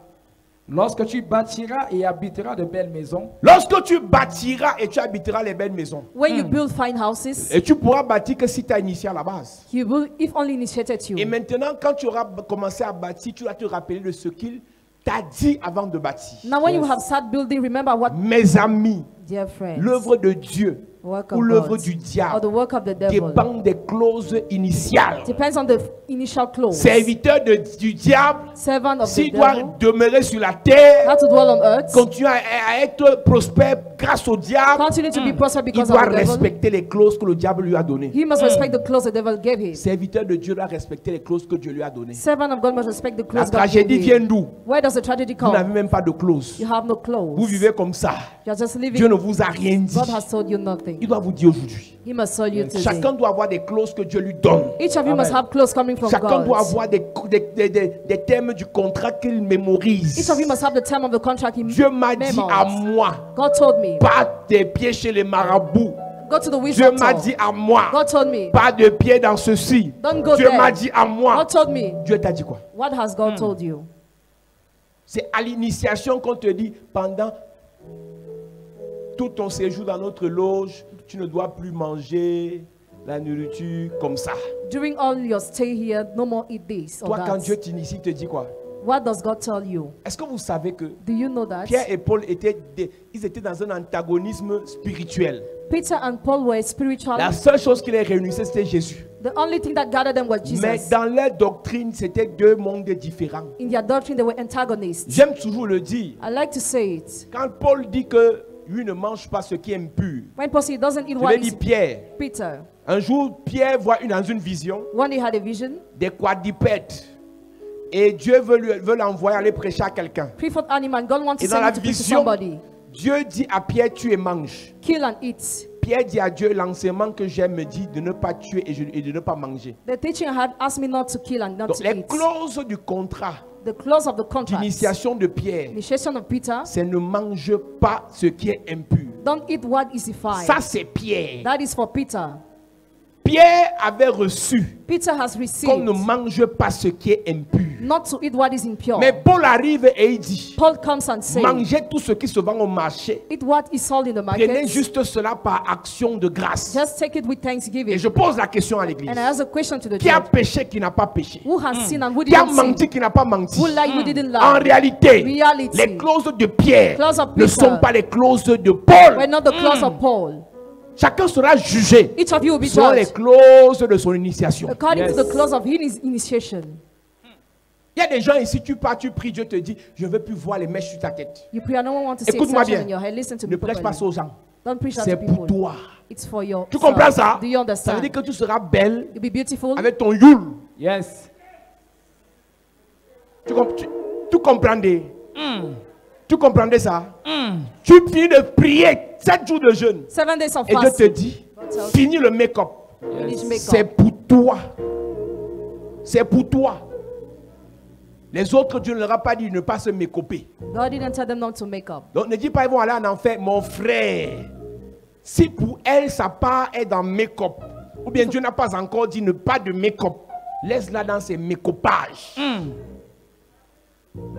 lorsque tu bâtiras et habiteras de belles maisons, Lorsque tu bâtiras et tu habiteras les belles maisons, When you build fine houses, et tu pourras bâtir que si tu as initié à la base. you will, if only initiated Et you. maintenant, quand tu auras commencé à bâtir, tu vas te rappeler de ce qu'il t'a dit avant de bâtir. Now, when you have started building, remember what, Mes amis, dear friends, l'œuvre de Dieu work ou of l'œuvre God du or the diable work of the devil dépend des clauses initiales. depends on the initial clause. Serviteur du diable, Servant of the s'il doit devil, demeurer sur la terre, how to dwell on earth, continuer à être prospère grâce au diable, continue to be prosperous il because doit of the devil. respecter les clauses que le diable lui a données. He must respect the clause the devil gave him. Serviteur de Dieu doit respecter les clauses que Dieu lui a données. Servant of God must respect the La clause God tragédie gave vient him. d'où? Where does the tragedy Vous n'avez come? même pas de clause. You have no clause. Vous vivez comme ça. You're just living. Dieu ne vous a rien dit. God has told you nothing. Il doit vous dire aujourd'hui. He must tell you today. Chacun doit avoir des clauses que Dieu lui donne. Each of you must have clause coming from Chacun doit God. avoir des termes du contrat qu'il mémorise. Each of you must have the term of the contract he Dieu m'a dit à memorized. moi, God told me, pas tes pieds chez les marabouts. go to the Dieu wisdom m'a tower. dit à moi, God told me, pas de pieds dans ceci. don't go Dieu there. m'a dit à moi. God told me, Dieu t'a dit quoi? what has God told you? C'est à l'initiation qu'on te dit pendant tout ton séjour dans notre loge, tu ne dois plus manger la nourriture comme ça. During all your stay here, no more eat this or Toi, quand that. Dieu t'initie, il te dit quoi? What does God tell you? Est-ce que vous savez que Do you know that? Pierre et Paul ils étaient dans un antagonisme spirituel? Peter and Paul were spiritual. La seule chose qui les réunissait, c'était Jésus. The only thing that gathered them was Mais Jesus. dans leur doctrine, c'était deux mondes différents. In their doctrine, they were antagonists. J'aime toujours le dire. I like to say it. Quand Paul dit que lui ne mange pas ce qui est impur, When Paul said he doesn't eat je what vais is dire Pierre. Peter, Un jour, Pierre voit dans une vision one day had a vision, des quadrupèdes. Et Dieu veut l'envoyer aller prêcher à quelqu'un. three-foot animal, God wants to Et dans send la him to preach to vision, somebody. Dieu dit à Pierre, tue et mange. Kill and eat. Pierre dit à Dieu, l'enseignement que j'aime me dit de ne pas tuer et de ne pas manger. The teaching had asked me not to kill and not Donc to les eat. clauses du contrat The clause of the contract, d'initiation de Pierre, initiation of Peter, c'est ne mange pas ce qui est impur. don't eat what is defiled. Ça c'est Pierre. That is for Peter. Pierre avait reçu Peter has qu'on received ne mange pas ce qui est impur. not to eat what is impure. Mais Paul arrive et il dit, Paul comes and says, mangez tout ce qui se vend au marché. eat what is sold in the Prenez market. juste cela par action de grâce. Just take it with Et thanksgiving. je pose la question à l'église. And I ask a question to the Qui a church. péché, qui n'a pas péché? Who has sinned and who Qui a didn't sin? menti, qui n'a pas menti? Who lied, who didn't En lie? réalité, Reality. les clauses de Pierre Clause of ne Peter sont pas les clauses de Paul. We're not the clause of Paul. Chacun sera jugé Each of you will be selon les judged clauses de son initiation. according to Yes. the clause of his initiation. Il y a des gens ici, tu pars, tu pries, Dieu te dit, je ne veux plus voir les mèches sur ta tête. You pray and no one wants to see Écoute-moi exception bien. in your head. Listen to Ne me prêche pas properly. ça aux gens. Don't preach that C'est to pour people. toi. It's for your Tu comprends self. ça? Do you Ça veut understand? dire que tu seras belle You'll be beautiful avec ton youl. Yes. Tu comprendais? Tu comprendais ça? Tu finis de prier 7 jours de jeûne. 7 days of Et Dieu te fasting. dit, God tells you, finis le make-up. finish C'est makeup. pour toi. C'est pour toi. Les autres, Dieu ne leur a pas dit de ne pas se make-upper. God didn't tell them not to make up. Donc ne dis pas ils vont aller en enfer. Mon frère, si pour elle sa part est dans make-up, ou bien Dieu n'a pas encore dit ne pas de make-up, laisse-la dans ses make-upages.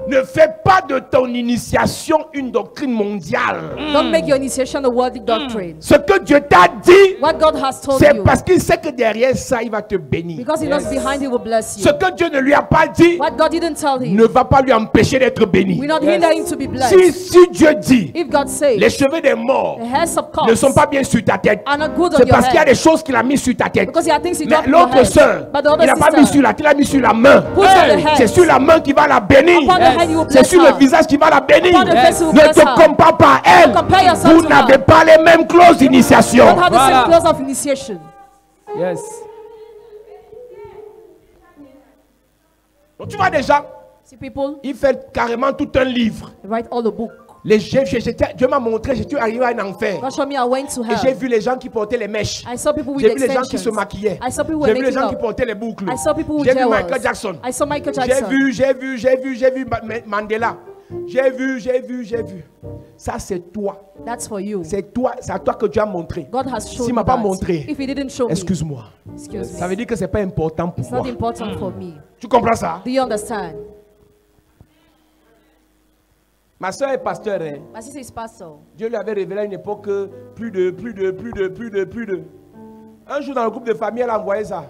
Ne fais pas de ton initiation une doctrine mondiale. Don't make your initiation a worldly doctrine. Ce que Dieu t'a dit, What God has told c'est you, parce qu'il sait que derrière ça, il va te bénir. because He knows behind He will bless Ce you. que Dieu ne lui a pas dit What God didn't tell him ne va pas lui empêcher d'être béni. will not hinder him to be blessed. Si Dieu dit, If God says les cheveux des morts the hairs of ne sont corpse pas bien sur ta tête, are not good on c'est your parce qu'il y a des head, choses qu'il a mis sur ta tête. because He had things He Mais dropped in your l'autre head. sœur, But the il other n'a pas mis sister, sur la tête, il a mis sur la main. Put on the head. C'est sur la main qui va la bénir. Upon the head, He will C'est bless sur le her. visage qui va la bénir. Upon the face, He will Ne bless te her. compare pas à elle. Compare yourself Vous to n'avez her. pas les mêmes clauses d'initiation. Don't have the Voilà. same clause of initiation. Yes. Donc tu vois déjà, See, people, il fait carrément tout un livre. they write all the book. Dieu m'a montré, j'étais arrivé à un enfer. God showed me I went to Et j'ai hell. vu les gens qui portaient les mèches. I saw people with J'ai vu les gens qui se extensions. maquillaient. I saw people J'ai with vu les gens qui makeup. portaient les boucles. I saw people with J'ai vu jewels. Michael Jackson. I saw Michael J'ai Jackson. vu Mandela. J'ai vu. Ça c'est toi. That's for you. C'est à toi que Dieu a montré. God has shown S'il me m'a pas that. montré, If He didn't show me, excuse-moi. excuse Ça me, veut dire que c'est pas important pour it's moi. not important for me. Tu comprends ça? Do you understand? Ma soeur est pasteur. Hein? My sister is pastor. Dieu lui avait révélé à une époque que plus de. Un jour dans le groupe de famille, elle a envoyé ça.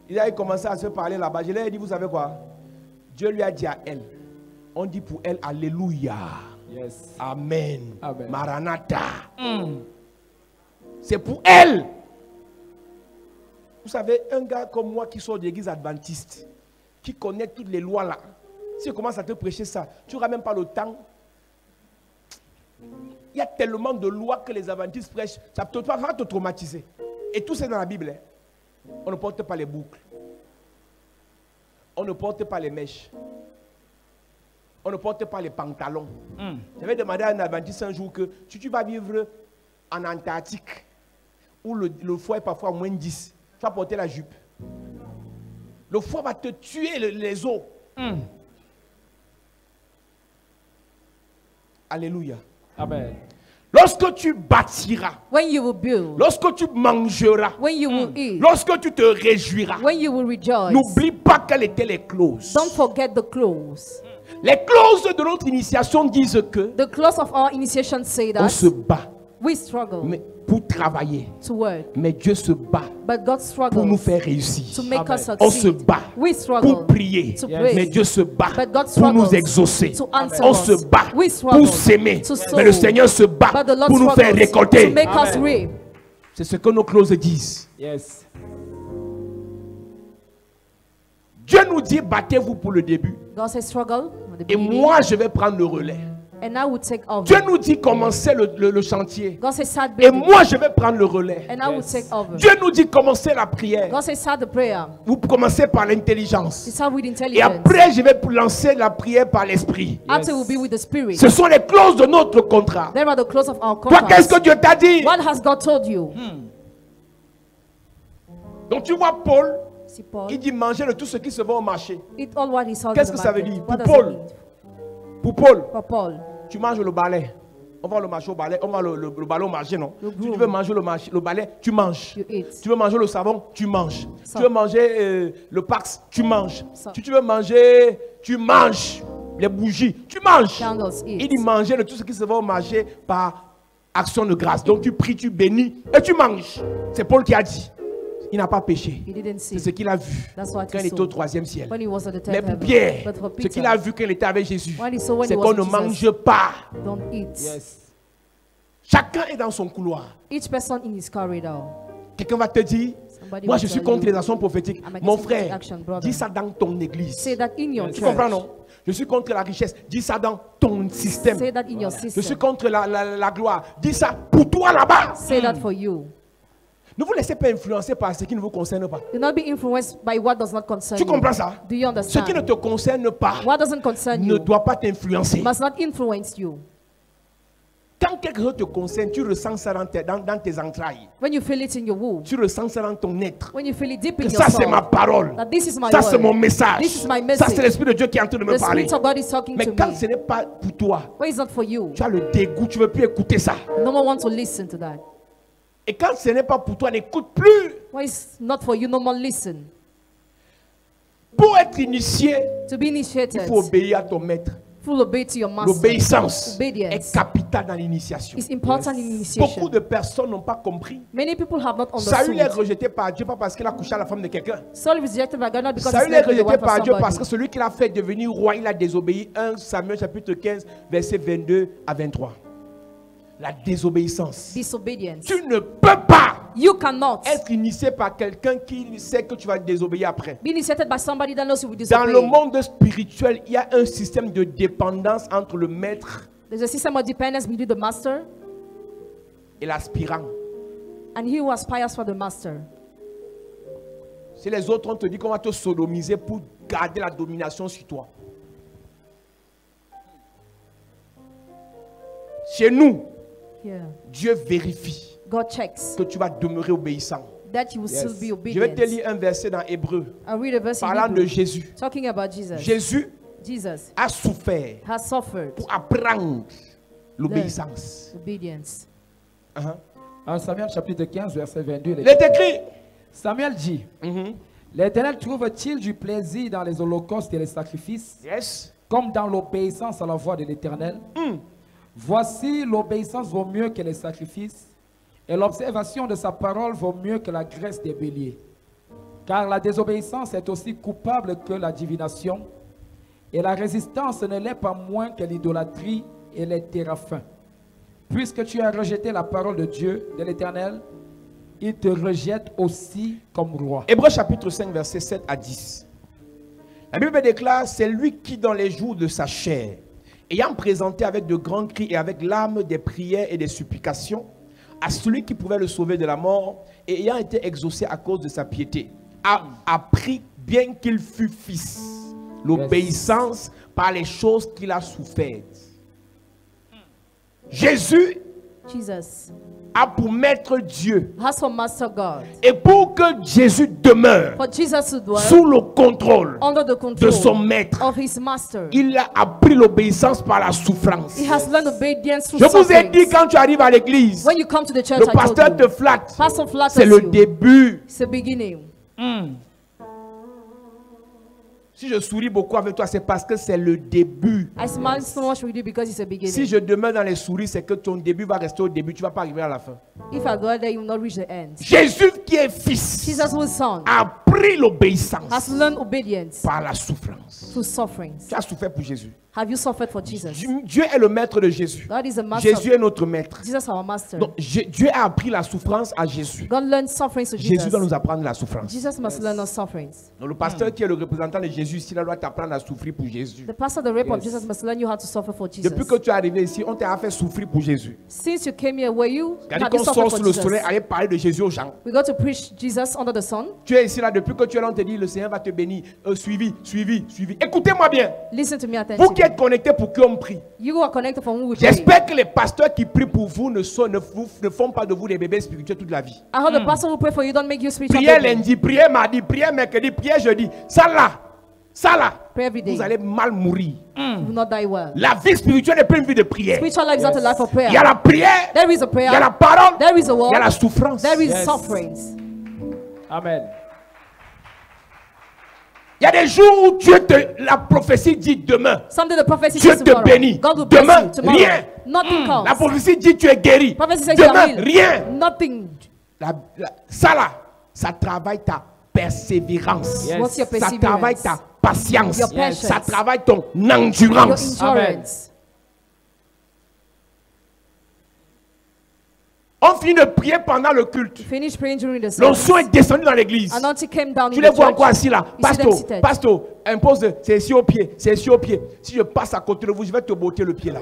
Il a commencé à se parler là-bas. Je lui ai dit, vous savez quoi? Dieu lui a dit à elle. On dit pour elle, Alléluia. Yes. Amen. Amen. Maranatha. C'est pour elle. Vous savez, un gars comme moi qui sort de l'église adventiste, qui connaît toutes les lois là, si je commence à te prêcher ça, tu n'auras même pas le temps. Il y a tellement de lois que les adventistes prêchent, ça va te traumatiser. Et tout c'est dans la Bible. Hein. On ne porte pas les boucles. On ne porte pas les mèches. On ne porte pas les pantalons. J'avais demandé à un adventiste un jour que si tu vas vivre en Antarctique, où le foie est parfois à moins 10, tu vas porter la jupe. Le foie va te tuer les os. Alléluia. Amen. Lorsque tu bâtiras, When you will build, lorsque tu mangeras, when you will eat, lorsque tu te réjouiras, when you will rejoice, n'oublie pas quelles étaient les clauses. don't forget the clause. Les clauses de notre initiation disent que The clause of our initiation say on that se bat we struggle mais pour travailler. to work, Mais Dieu se bat but God pour nous struggles faire réussir. to make us On se succeed. bat We pour struggle prier. to Yes. pray, Mais Dieu se bat but God pour nous struggles exaucer. to answer On us. se bat We struggle pour s'aimer. to sow, Mais le Seigneur se bat but the Lord pour nous faire struggles récolter. to make us Amen. reap. C'est ce que nos clauses disent. Yes. Dieu nous dit battez-vous pour le début. God says struggle at the Et beginning, moi je vais prendre le relais. and I will take over. Dieu nous dit commencez le chantier. God says start Et building, moi je vais prendre le relais. and I will take over. Dieu nous dit commencez la prière. God says start the prayer. Vous commencez par l'intelligence. You start with Et intelligence. après je vais lancer la prière par l'esprit. After will be with the spirit. Ce sont les clauses de notre contrat. There are the clause of our Toi, qu'est-ce contract. que Dieu t'a dit? What has God told you? Donc tu vois Paul, See Paul, il dit manger de tout ce qui se vend au marché. eat all what he saw in Qu'est-ce the que ça veut market. dire? What Pour does Paul. it mean? Pour Paul, For Paul, tu manges le balai. On va le marché au balai, on va le balai au marché, non? Le Si tu groom. veux manger le balai, tu manges. you eat. Tu veux manger le savon, tu manges. Ça. Tu veux manger le Pax, tu manges. Ça. Si tu veux manger, tu manges. Les bougies, tu manges. Candles, eat. Il dit manger de tout ce qui se vend au marché par action de grâce. Donc tu pries, tu bénis et tu manges. C'est Paul qui a dit. Il n'a pas péché. He didn't see. C'est ce qu'il a vu That's what quand he il était saw. au 3e ciel. When he was at the Mais 10th pour heaven. Pierre, But for ce Peter, qu'il a vu quand il était avec Jésus, when he saw when c'est he qu'on was ne with Jesus, mange pas. don't eat. Yes. Chacun est dans son couloir. Each person in his corridor. Quelqu'un va te dire, Somebody moi will je suis tell contre you, les actions prophétiques. I'm Mon against frère, action, brother. dis ça dans ton église. Say that in your Tu church. comprends, non? Je suis contre la richesse. Dis ça dans ton système. Say that in your Je suis system. contre la gloire. Dis ça pour toi là-bas. Say that for you. Ne vous laissez pas influencer par ce qui ne vous concerne pas. Do not be influenced by what does not concern Tu you. comprends ça? Do you Ce qui ne understand? te concerne pas What doesn't concern ne you doit pas t'influencer. must not influence you. Quand quelque chose te concerne, tu ressens ça dans tes entrailles. When you feel it in your womb, Tu ressens ça dans ton être. when you feel it deep Que in your ça c'est soul, ma parole. that this is my Ça c'est word. mon message. This is my Ça message. c'est l'Esprit de Dieu qui est en train de me The parler. Spirit of God is talking Mais to quand me. ce n'est pas pour toi, When it's not for you, tu as le dégoût, tu ne veux plus écouter ça. no one wants to listen to that. Et quand ce n'est pas pour toi, n'écoute plus. When it's not for you, no one listen. Pour être initié, To be il initiated, faut obéir à ton maître. full obey to your master. L'obéissance est Obedience capitale dans l'initiation. is important in Beaucoup initiation. de personnes n'ont pas compris. Many people have not Saül est understood. rejeté par Dieu pas parce qu'il a couché à la femme de quelqu'un. Saul is rejected by God not because Saül he est slept with the rejeté wife of par Dieu parce que somebody. celui qui l'a fait devenir roi, il a désobéi. 1 Samuel chapitre 15, versets 22 à 23. La désobéissance. Disobedience. Tu ne peux pas You cannot être initié par quelqu'un qui sait que tu vas désobéir après. be initiated by somebody that knows you will Dans le disobey. monde spirituel, il y a un système de dépendance entre le maître There's a system of dependence between the master et l'aspirant. and he who aspires for the master. Si les autres ont te dit qu'on va te sodomiser pour garder la domination sur toi. Chez nous, Yeah. Dieu vérifie God checks que tu vas demeurer obéissant. that you will still be Je vais te obedient. lire un verset dans Hébreu, I'll read a verse in parlant de Hebrew, Jésus. talking about Jesus. Jésus Jesus a souffert has suffered pour apprendre l'obéissance. obedience. En Samuel chapitre 15, verset 22, Il est écrit. Samuel dit, l'Éternel trouve-t-il du plaisir dans les holocaustes et les sacrifices, Yes. comme dans l'obéissance à la voix de l'Éternel? Voici, l'obéissance vaut mieux que les sacrifices, et l'observation de sa parole vaut mieux que la graisse des béliers. Car la désobéissance est aussi coupable que la divination, et la résistance ne l'est pas moins que l'idolâtrie et les téraphins. Puisque tu as rejeté la parole de Dieu, de l'Éternel, il te rejette aussi comme roi. Hébreux chapitre 5, verset 7 à 10. La Bible déclare, c'est lui qui dans les jours de sa chair, ayant présenté avec de grands cris et avec larmes des prières et des supplications à celui qui pouvait le sauver de la mort, et ayant été exaucé à cause de sa piété, a appris, bien qu'il fût fils, l'obéissance par les choses qu'il a souffertes. Jésus Jesus a pour maître Dieu. has for master God. Et pour que Jésus demeure For Jesus to dwell sous le contrôle under the de son control maître, of his master, il a appris l'obéissance par la souffrance. he has learned obedience through Je vous ai dit, suffering. quand tu arrives à l'église, When you come to the church, le I told pasteur you, te flatte. pastor flatters C'est le you. début. It's the beginning. Si je souris beaucoup avec toi, c'est parce que c'est le début. I smile so much with you because it's a beginning. Si je demeure dans les souris, c'est que ton début va rester au début. Tu ne vas pas arriver à la fin. If I go there, you will not reach the end. Jésus qui est fils Jesus, who is son, a appris l'obéissance has learned obedience par la souffrance. through sufferings. Tu as souffert pour Jésus. Have you suffered for Jesus? Dieu est le maître de Jésus. God is the master. Jésus est notre maître. Jesus, our master. Donc Dieu a appris la souffrance à Jésus. God learned sufferings to Jésus Jesus. doit nous apprendre la souffrance. Jesus must learn our sufferings. Donc le pasteur qui est le représentant de Jésus ici, il doit t'apprendre à souffrir pour Jésus. The pastor, the rape of Jesus, must learn you how to suffer for Jesus. Depuis que tu es arrivé ici, on t'a fait souffrir pour Jésus. Since you came here, were you C'est-à-dire have you qu'on suffered sort for sous le Jesus? soleil, aller parler de Jésus aux gens. We got to preach Jesus under the sun. Tu es ici là, depuis que tu es là, on te dit, le Seigneur va te bénir. Suivi. Écoutez-moi bien. Listen to me Vous attentively. qui êtes connectés pour qui on prie. You who are connected from whom we pray. J'espère que les pasteurs qui prient pour vous ne font pas de vous des bébés spirituels toute la vie. I heard the pastor who pray for you don't make you spiritual. Prière baby. lundi, prière mardi, prière mercredi, prière jeudi. Ça là, Pray every day. vous allez mal mourir. You will not die well. La vie spirituelle n'est pas une vie de prière. Spiritual life is not a life of prayer. Il y a la prière, There is a il prayer. y a la parole, There is a il word. y a la souffrance. There is Yes. sufferings. Amen. Il y a des jours où la prophétie dit demain. Someday the prophecy Dieu says te tomorrow. bénit. God will bless Demain, you tomorrow. rien. Nothing comes. La prophétie dit tu es guéri. Prophecy says you are Demain, healed. rien. Nothing. Ça travaille ta persévérance. Yes. What's your Ça perseverance? travaille ta patience. Your patience. Ça travaille ton Your endurance. endurance. On finit de prier pendant le culte. Finish praying during the service. L'onction est descendue dans l'église. Anointing came down Tu in les the vois church. encore assis là. You see them seated. Pasteur, impose, c'est ici au pied, c'est ici au pied. Si je passe à côté de vous, je vais te botter le pied là.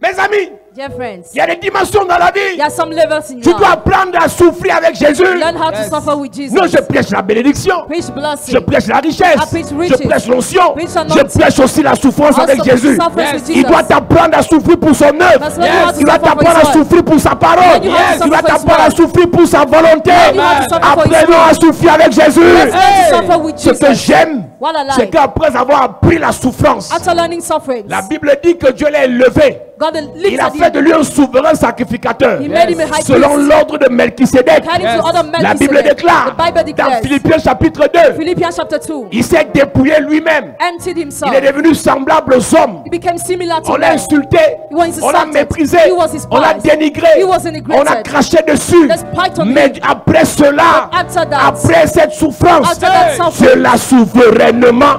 Mes amis, Dear friends, il y a des dimensions dans la there vie. are some levels in Tu life. dois apprendre à souffrir avec Jésus. Learn how Yes. to suffer with Jesus. Non, je prêche la bénédiction. Preach blessing. Je prêche la richesse. I preach Je riches. prêche l'onction. Preach Je anointing. prêche aussi la souffrance avec Also Jésus. suffering with Il Jesus. doit t'apprendre à souffrir pour son œuvre. Must learn how to Il doit suffer for t'apprendre à his word. souffrir pour sa parole. Learn how to Il doit suffer for his t'apprendre à word. souffrir pour sa volonté. Learn how to suffer for his Apprenons à will. souffrir avec Jésus. Let's learn to suffer with Ce que Jesus. j'aime, What I c'est like. qu'après avoir appris la souffrance, After learning sufferings, la Bible dit que Dieu l'a élevé. God Il lifts a at the fait fait de lui un souverain sacrificateur. He made him a high Selon priest. l'ordre de Melchisédek. According to other La Bible Melchizedek. déclare The Bible dans declares. Philippiens chapitre 2. Philippians chapter 2. Il s'est dépouillé lui-même. Emptied himself. Il est devenu semblable aux hommes. He became similar to On l'a men. insulté, He was on l'a insulted. méprisé, He was despised. on l'a dénigré, He was denigrated. on a craché dessus. They spiked on Mais him. après cela, But after that, après cette souffrance, after that suffering, Dieu l'a souverainement,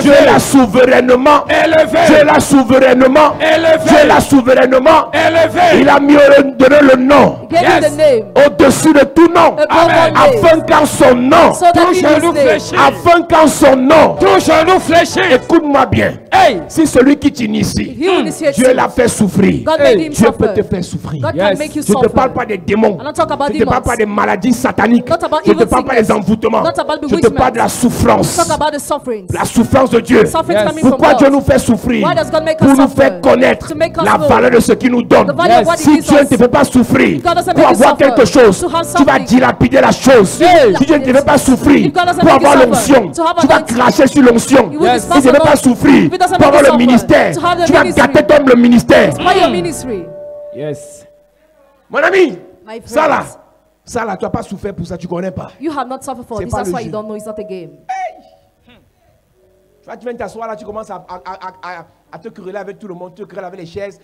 Dieu l'a souverainement, Dieu l'a souverainement, Dieu l'a souverainement. Il a mis donné le nom he gave him the name. au-dessus de tout nom, Above all names. afin qu'en son nom, So that in his name, afin qu'en son nom, Tout genou fléchi. écoute-moi bien, Hey. si celui qui t'initie, he will initiate Dieu you. l'a fait souffrir, God made him Dieu peut suffer. te faire souffrir. God Yes. can make you Je ne te suffer. parle pas des démons. I don't talk about Je ne te parle demons. pas des maladies sataniques. Not about Je ne te evil parle pas sickness. des envoûtements. Not about Je te bewitchment. parle de la souffrance. Talk about the sufferings. La souffrance de Dieu. Suffering Yes. coming from Pourquoi God. Dieu nous fait souffrir? Why does God make Pour us nous suffer? faire connaître To make us la know valeur de ce qu'il nous donne. the value of what he Si gives Dieu ne us. te fait pas souffrir God doesn't pour make you avoir suffer, quelque chose, to have tu vas something. dilapider la chose. Yes. Si Dieu ne te fait pas souffrir If God doesn't pour make you avoir suffer, l'onction, to have tu vas anointing, cracher sur l'onction. you will Yes. Si despise tu ne veux the pas Lord. souffrir If it doesn't pour make avoir you le suffer, ministère, to have the tu vas ministry. gâter comme le ministère. By your ministry. Yes. Mon ami, My ça là, friends, tu n'as pas souffert pour ça, tu ne connais pas. you have not suffered for C'est this. pas That's le why jeu. you don't know it's not a game. Tu viens t'asseoir là, tu commences à te quereller avec tout le monde, tu te querelles avec les chaises.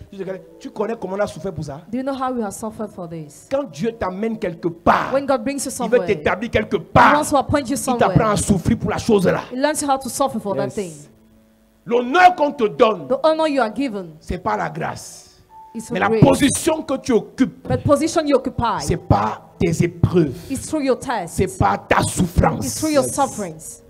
Tu connais comment on a souffert pour ça. Do you know how we have suffered for this? Quand Dieu t'amène quelque part, When God brings you il veut somewhere, he t'établir quelque part. wants to appoint you Il t'apprend somewhere. à souffrir pour la chose là. He learns you how to suffer for that Yes. thing. L'honneur qu'on te donne, The honor you are given c'est pas la grâce. is Mais for la grace. position que tu occupes, But position you occupy c'est pas tes épreuves. is through your tests. C'est pas ta It's souffrance. through your sufferings.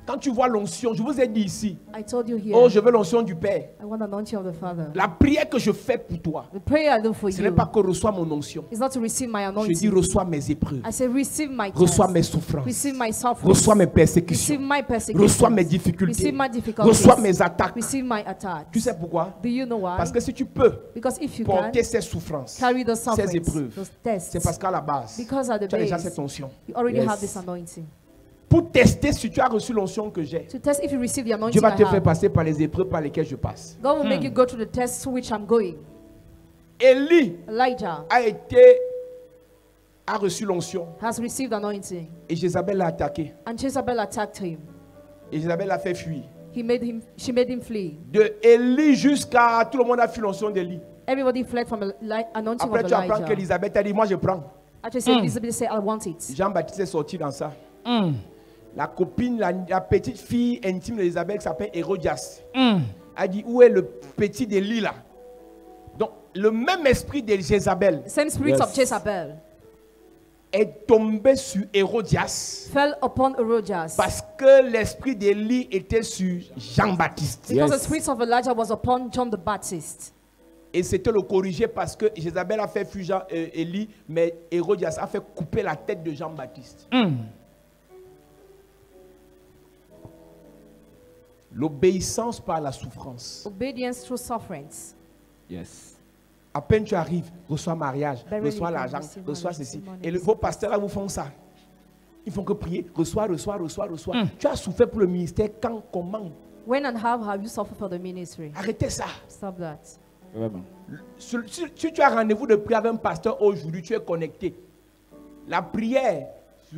Quand tu vois l'onction, je vous ai dit ici, I told you here, oh, je veux l'onction du Père. I want the anointing of the Father. La prière que je fais pour toi, The prayer I do for ce n'est you pas que reçois mon onction. is not to receive my Je dis, anointing. reçois mes épreuves. I say, receive my Reçois test. mes souffrances. Receive my suffering. Reçois mes Receive persécutions. my persecution. Reçois mes difficultés. Receive my difficulties. Reçois mes attaques. Receive my attacks. Tu sais pourquoi? Do you know why? Parce que si tu peux Because if you can porter ces souffrances, carry those ces sufferings, épreuves, those tests, c'est parce qu'à la base, because at the tu as déjà base, cette onction. you already Yes. have this anointing. Pour tester si tu as reçu l'onction que j'ai, To test if you receive the Dieu anointing va I te faire have, passer par les épreuves par lesquelles je passe. God will make you go through the tests through which I'm going. Élie Elijah a reçu l'onction has received anointing, et Jézabel l'a attaqué. and Jezebel attacked him. Et Jézabel l'a fait fuir. She made him flee. De Élie jusqu'à tout le monde a fui l'onction d'Élie. Everybody fled from anointing Après, of tu apprends Elijah. qu'Élisabeth a dit, moi je prends. Actually, said Elizabeth said, I want it. Jean-Baptiste est sorti dans ça. La copine, la petite fille intime d'Élisabeth qui s'appelle Hérodias, a dit, où est le petit d'Élie là? Donc, le même esprit de Jézabel The same spirit Yes. of Jezebel est tombé sur Hérodias fell upon Herodias parce que l'esprit d'Élie était sur Jean-Baptiste. because Yes. the spirit of Elijah was upon John the Baptist. Et c'était le corriger parce que Jézabel a fait fuir Élie, mais Hérodias a fait couper la tête de Jean-Baptiste. L'obéissance par la souffrance. Obedience through sufferings. Yes. À peine tu arrives, reçois mariage, Very reçois little, l'argent, receive reçois money, ceci. receive money, Et receive vos pasteurs là vous font ça. Ils font que prier, reçois. Tu as souffert pour le ministère quand, comment? When and how have you suffered for the ministry? Arrêtez ça. Stop that. Vraiment. Si tu as rendez-vous de prière avec un pasteur aujourd'hui, tu es connecté. La prière,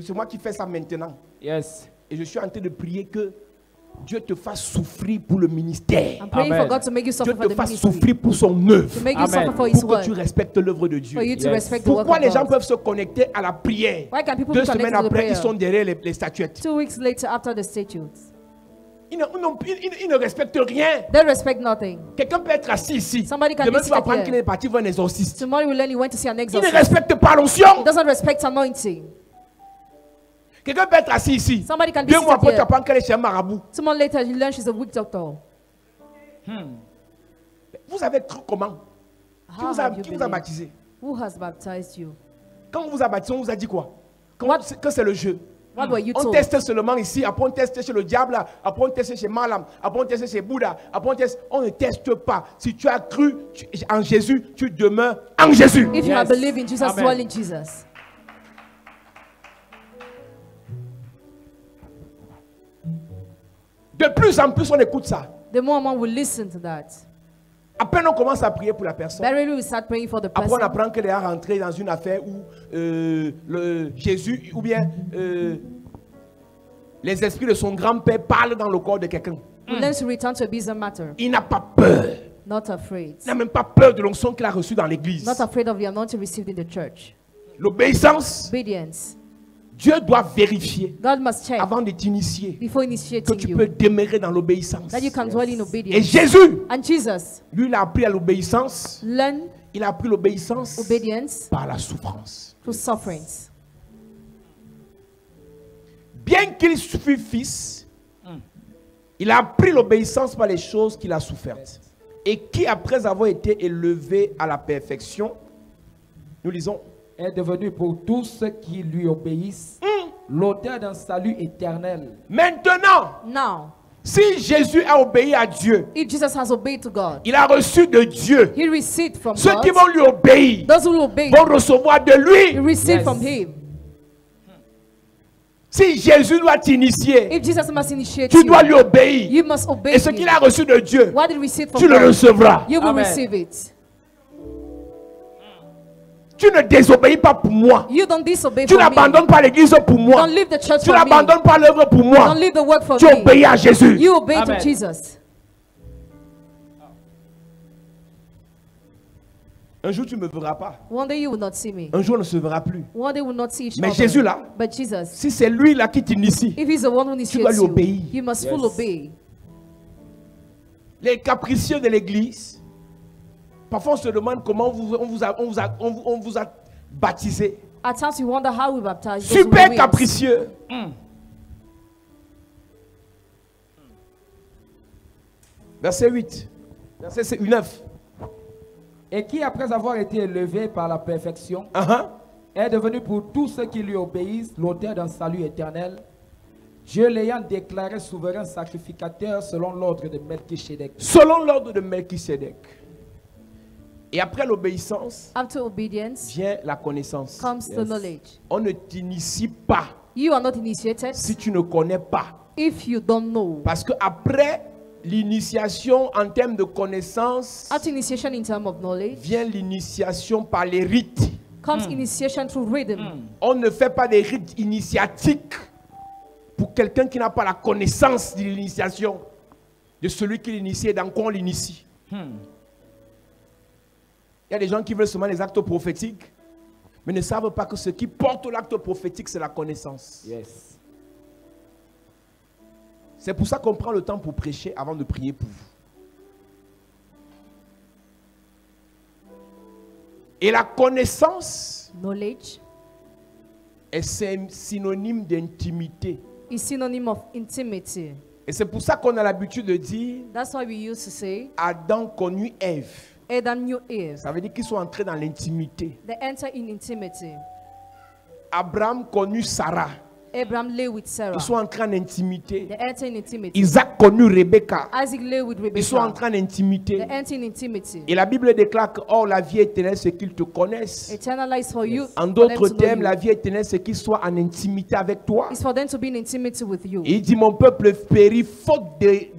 c'est moi qui fais ça maintenant. Yes. Et je suis en train de prier que Dieu te fasse souffrir pour le ministère. I'm praying Amen. for God to make you Dieu suffer for te the fasse ministry. souffrir pour son œuvre. To make you Amen. suffer for His Pour que tu word. respectes l'œuvre de Dieu. For you to Yes. respect the work Pourquoi of les gens God. peuvent se connecter à la prière? Why can people 2 be semaines connected to the après, prayer? ils sont derrière les statuettes. 2 weeks later, after the statutes, Ils ne respectent rien. they respect nothing. Quelqu'un peut être assis ici. Somebody can Demain, be tu vas seated apprendre here. qu'il est parti voir un exorciste. Tomorrow you learn you went to see an Il ne exorcist. respecte pas He l'onction. doesn't respect anointing. Quelqu'un peut être assis ici. Somebody can be 2 mois seated après, tu here. apprends qu'elle est chez un marabout. Tomorrow later you learn she's a witch doctor. Vous avez cru comment? Qui How vous a, have you qui vous a believed? baptisé? Who has baptized you? Quand on vous a baptisé, on vous a dit quoi? What? Que c'est le jeu. What were you On told? teste seulement ici, après on teste chez le diable, après on teste chez Malam, après on teste chez Bouddha, après on teste. On ne teste pas. Si tu as cru en Jésus, tu demeures en Jésus. If you have Yes. believed in Jesus, Amen. dwell in Jesus. De plus en plus, on écoute ça. The more and more we listen to that. Après, on commence à prier pour la personne. Very early we start praying for the Après, on person. apprend qu'elle est rentrée dans une affaire où Jésus ou bien les esprits de son grand-père parlent dans le corps de quelqu'un. We learn to return to a business matter. Il n'a pas peur. Not afraid. Il n'a même pas peur de l'onction qu'il a reçue dans l'église. Not afraid of the anointing received in the church. L'obéissance, Obedience. Dieu doit vérifier God must check avant de t'initier before que initiating tu you peux demeurer dans l'obéissance. that you can dwell in Et obedience. Jésus, And Jesus lui, il a appris à l'obéissance. learned Il a appris l'obéissance obedience par la souffrance. through sufferings. Bien qu'il fût fils, il a appris l'obéissance par les choses qu'il a souffertes. Et qui, après avoir été élevé à la perfection, nous lisons, est devenu pour tous ceux qui lui obéissent l'auteur d'un salut éternel. maintenant, Now, si Jésus a obéi à Dieu, if Jesus has obeyed to God, il a reçu de Dieu. he received from Ceux God. qui vont lui obéir Those who will obey, vont recevoir de he lui. received Yes. from him. Si Jésus doit t'initier, If Jesus must initiate tu dois lui you, obéir. you must obey Et ce him. qu'il a reçu de Dieu, What did he receive from tu le God? recevras. You will Amen. receive it. Tu ne désobéis pas pour moi. You don't disobey Tu for me. n'abandonnes pas l'église pour moi. Don't leave the church Tu for me. n'abandonnes pas l'œuvre pour moi. Don't leave the work for Tu me. obéis à Jésus. You obey to Amen. Jesus. Un jour, tu ne me verras pas. One day you will not see me. Un jour, on ne se verra plus. One day we will not see each Mais other. Jésus là, But Jesus, si c'est lui là qui t'initie, if he's the one who dois initiates lui obéir. you, you must Yes. full obey. les capricieux de l'église, parfois on se demande comment on vous a baptisé. At times you wonder how we baptize those who Super wait. capricieux. Verset 8. Verset 9. Et qui, après avoir été élevé par la perfection, Uh-huh. est devenu pour tous ceux qui lui obéissent l'auteur d'un salut éternel, Dieu l'ayant déclaré souverain sacrificateur selon l'ordre de Melchisédek. Selon l'ordre de Melchisédek. Et après l'obéissance After obedience vient la connaissance. comes the knowledge. On ne t'initie pas You are not initiated si tu ne connais pas. if you don't know. Parce que après l'initiation en termes de connaissance, After initiation in terms of knowledge vient l'initiation par les rites. comes initiation through rhythm. On ne fait pas des rites initiatiques pour quelqu'un qui n'a pas la connaissance de l'initiation de celui qui l'initie et dans quoi on l'initie. Il y a des gens qui veulent seulement les actes prophétiques, mais ne savent pas que ce qui porte l'acte prophétique, c'est la connaissance. Yes. C'est pour ça qu'on prend le temps pour prêcher avant de prier pour vous. Et la connaissance Knowledge est synonyme d'intimité. is synonym of intimacy. Et c'est pour ça qu'on a l'habitude de dire That's why we used to say, Adam connut Ève. Adam knew Eve. Ça veut dire qu'ils sont entrés dans l'intimité. They enter in intimacy. Abraham connut Sarah. Abraham lay with Sarah. Ils sont entrés en intimité. They enter in intimacy. Isaac connut Rebecca. Isaac lay with Ils sont Rebekah. entrés en intimité. They enter in intimacy. Et la Bible déclare que or, la vie éternelle, c'est qu'ils te connaissent. Eternal life is for you. En for them d'autres to know termes, you. la vie éternelle, c'est qu'ils soient en intimité avec toi. It's for them to be in intimacy with you. Et il dit, mon peuple périt faute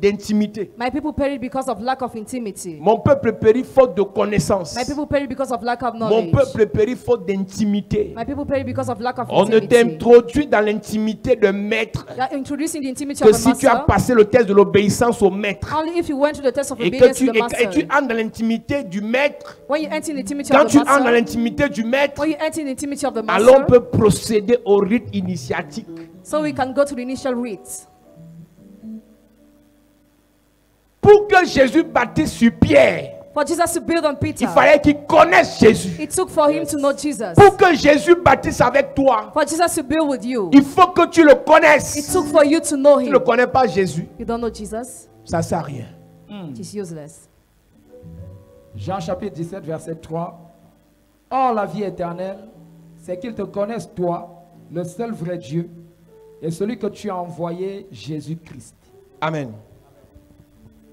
d'intimité. My people perish because of lack of intimacy. Mon peuple périt faute de connaissance. My people perish because of lack of Mon knowledge. peuple périt faute d'intimité. My people perish because of lack of On ne intimacy. t'introduit dans l'intimité de maître You are introducing the intimacy que of a si tu as master passé le test de l'obéissance au maître. only if you went through the test of Et que obedience tu, to the master. et tu entres dans l'intimité du maître. When you enter in the intimacy Quand of tu the entres dans master, l'intimité du maître, when you enter in the intimacy of the alors on master, peut procéder au rite initiatique. so we can go to the initial rites. Pour que Jésus baptise sur Pierre, For Jesus to build on Peter, il fallait qu'il connaisse Jésus. it took for him to know Jesus. Pour que Jésus baptise avec toi, For Jesus to build with you, il faut que tu le it connaisses. took for you to know Si tu him. ne connais pas Jésus, You don't know Jesus, ça ne sert à rien. it is useless. Jean chapitre 17, verset 3. Or, la vie éternelle, c'est qu'ils te connaissent, toi, le seul vrai Dieu, et celui que tu as envoyé, Jésus-Christ. Amen.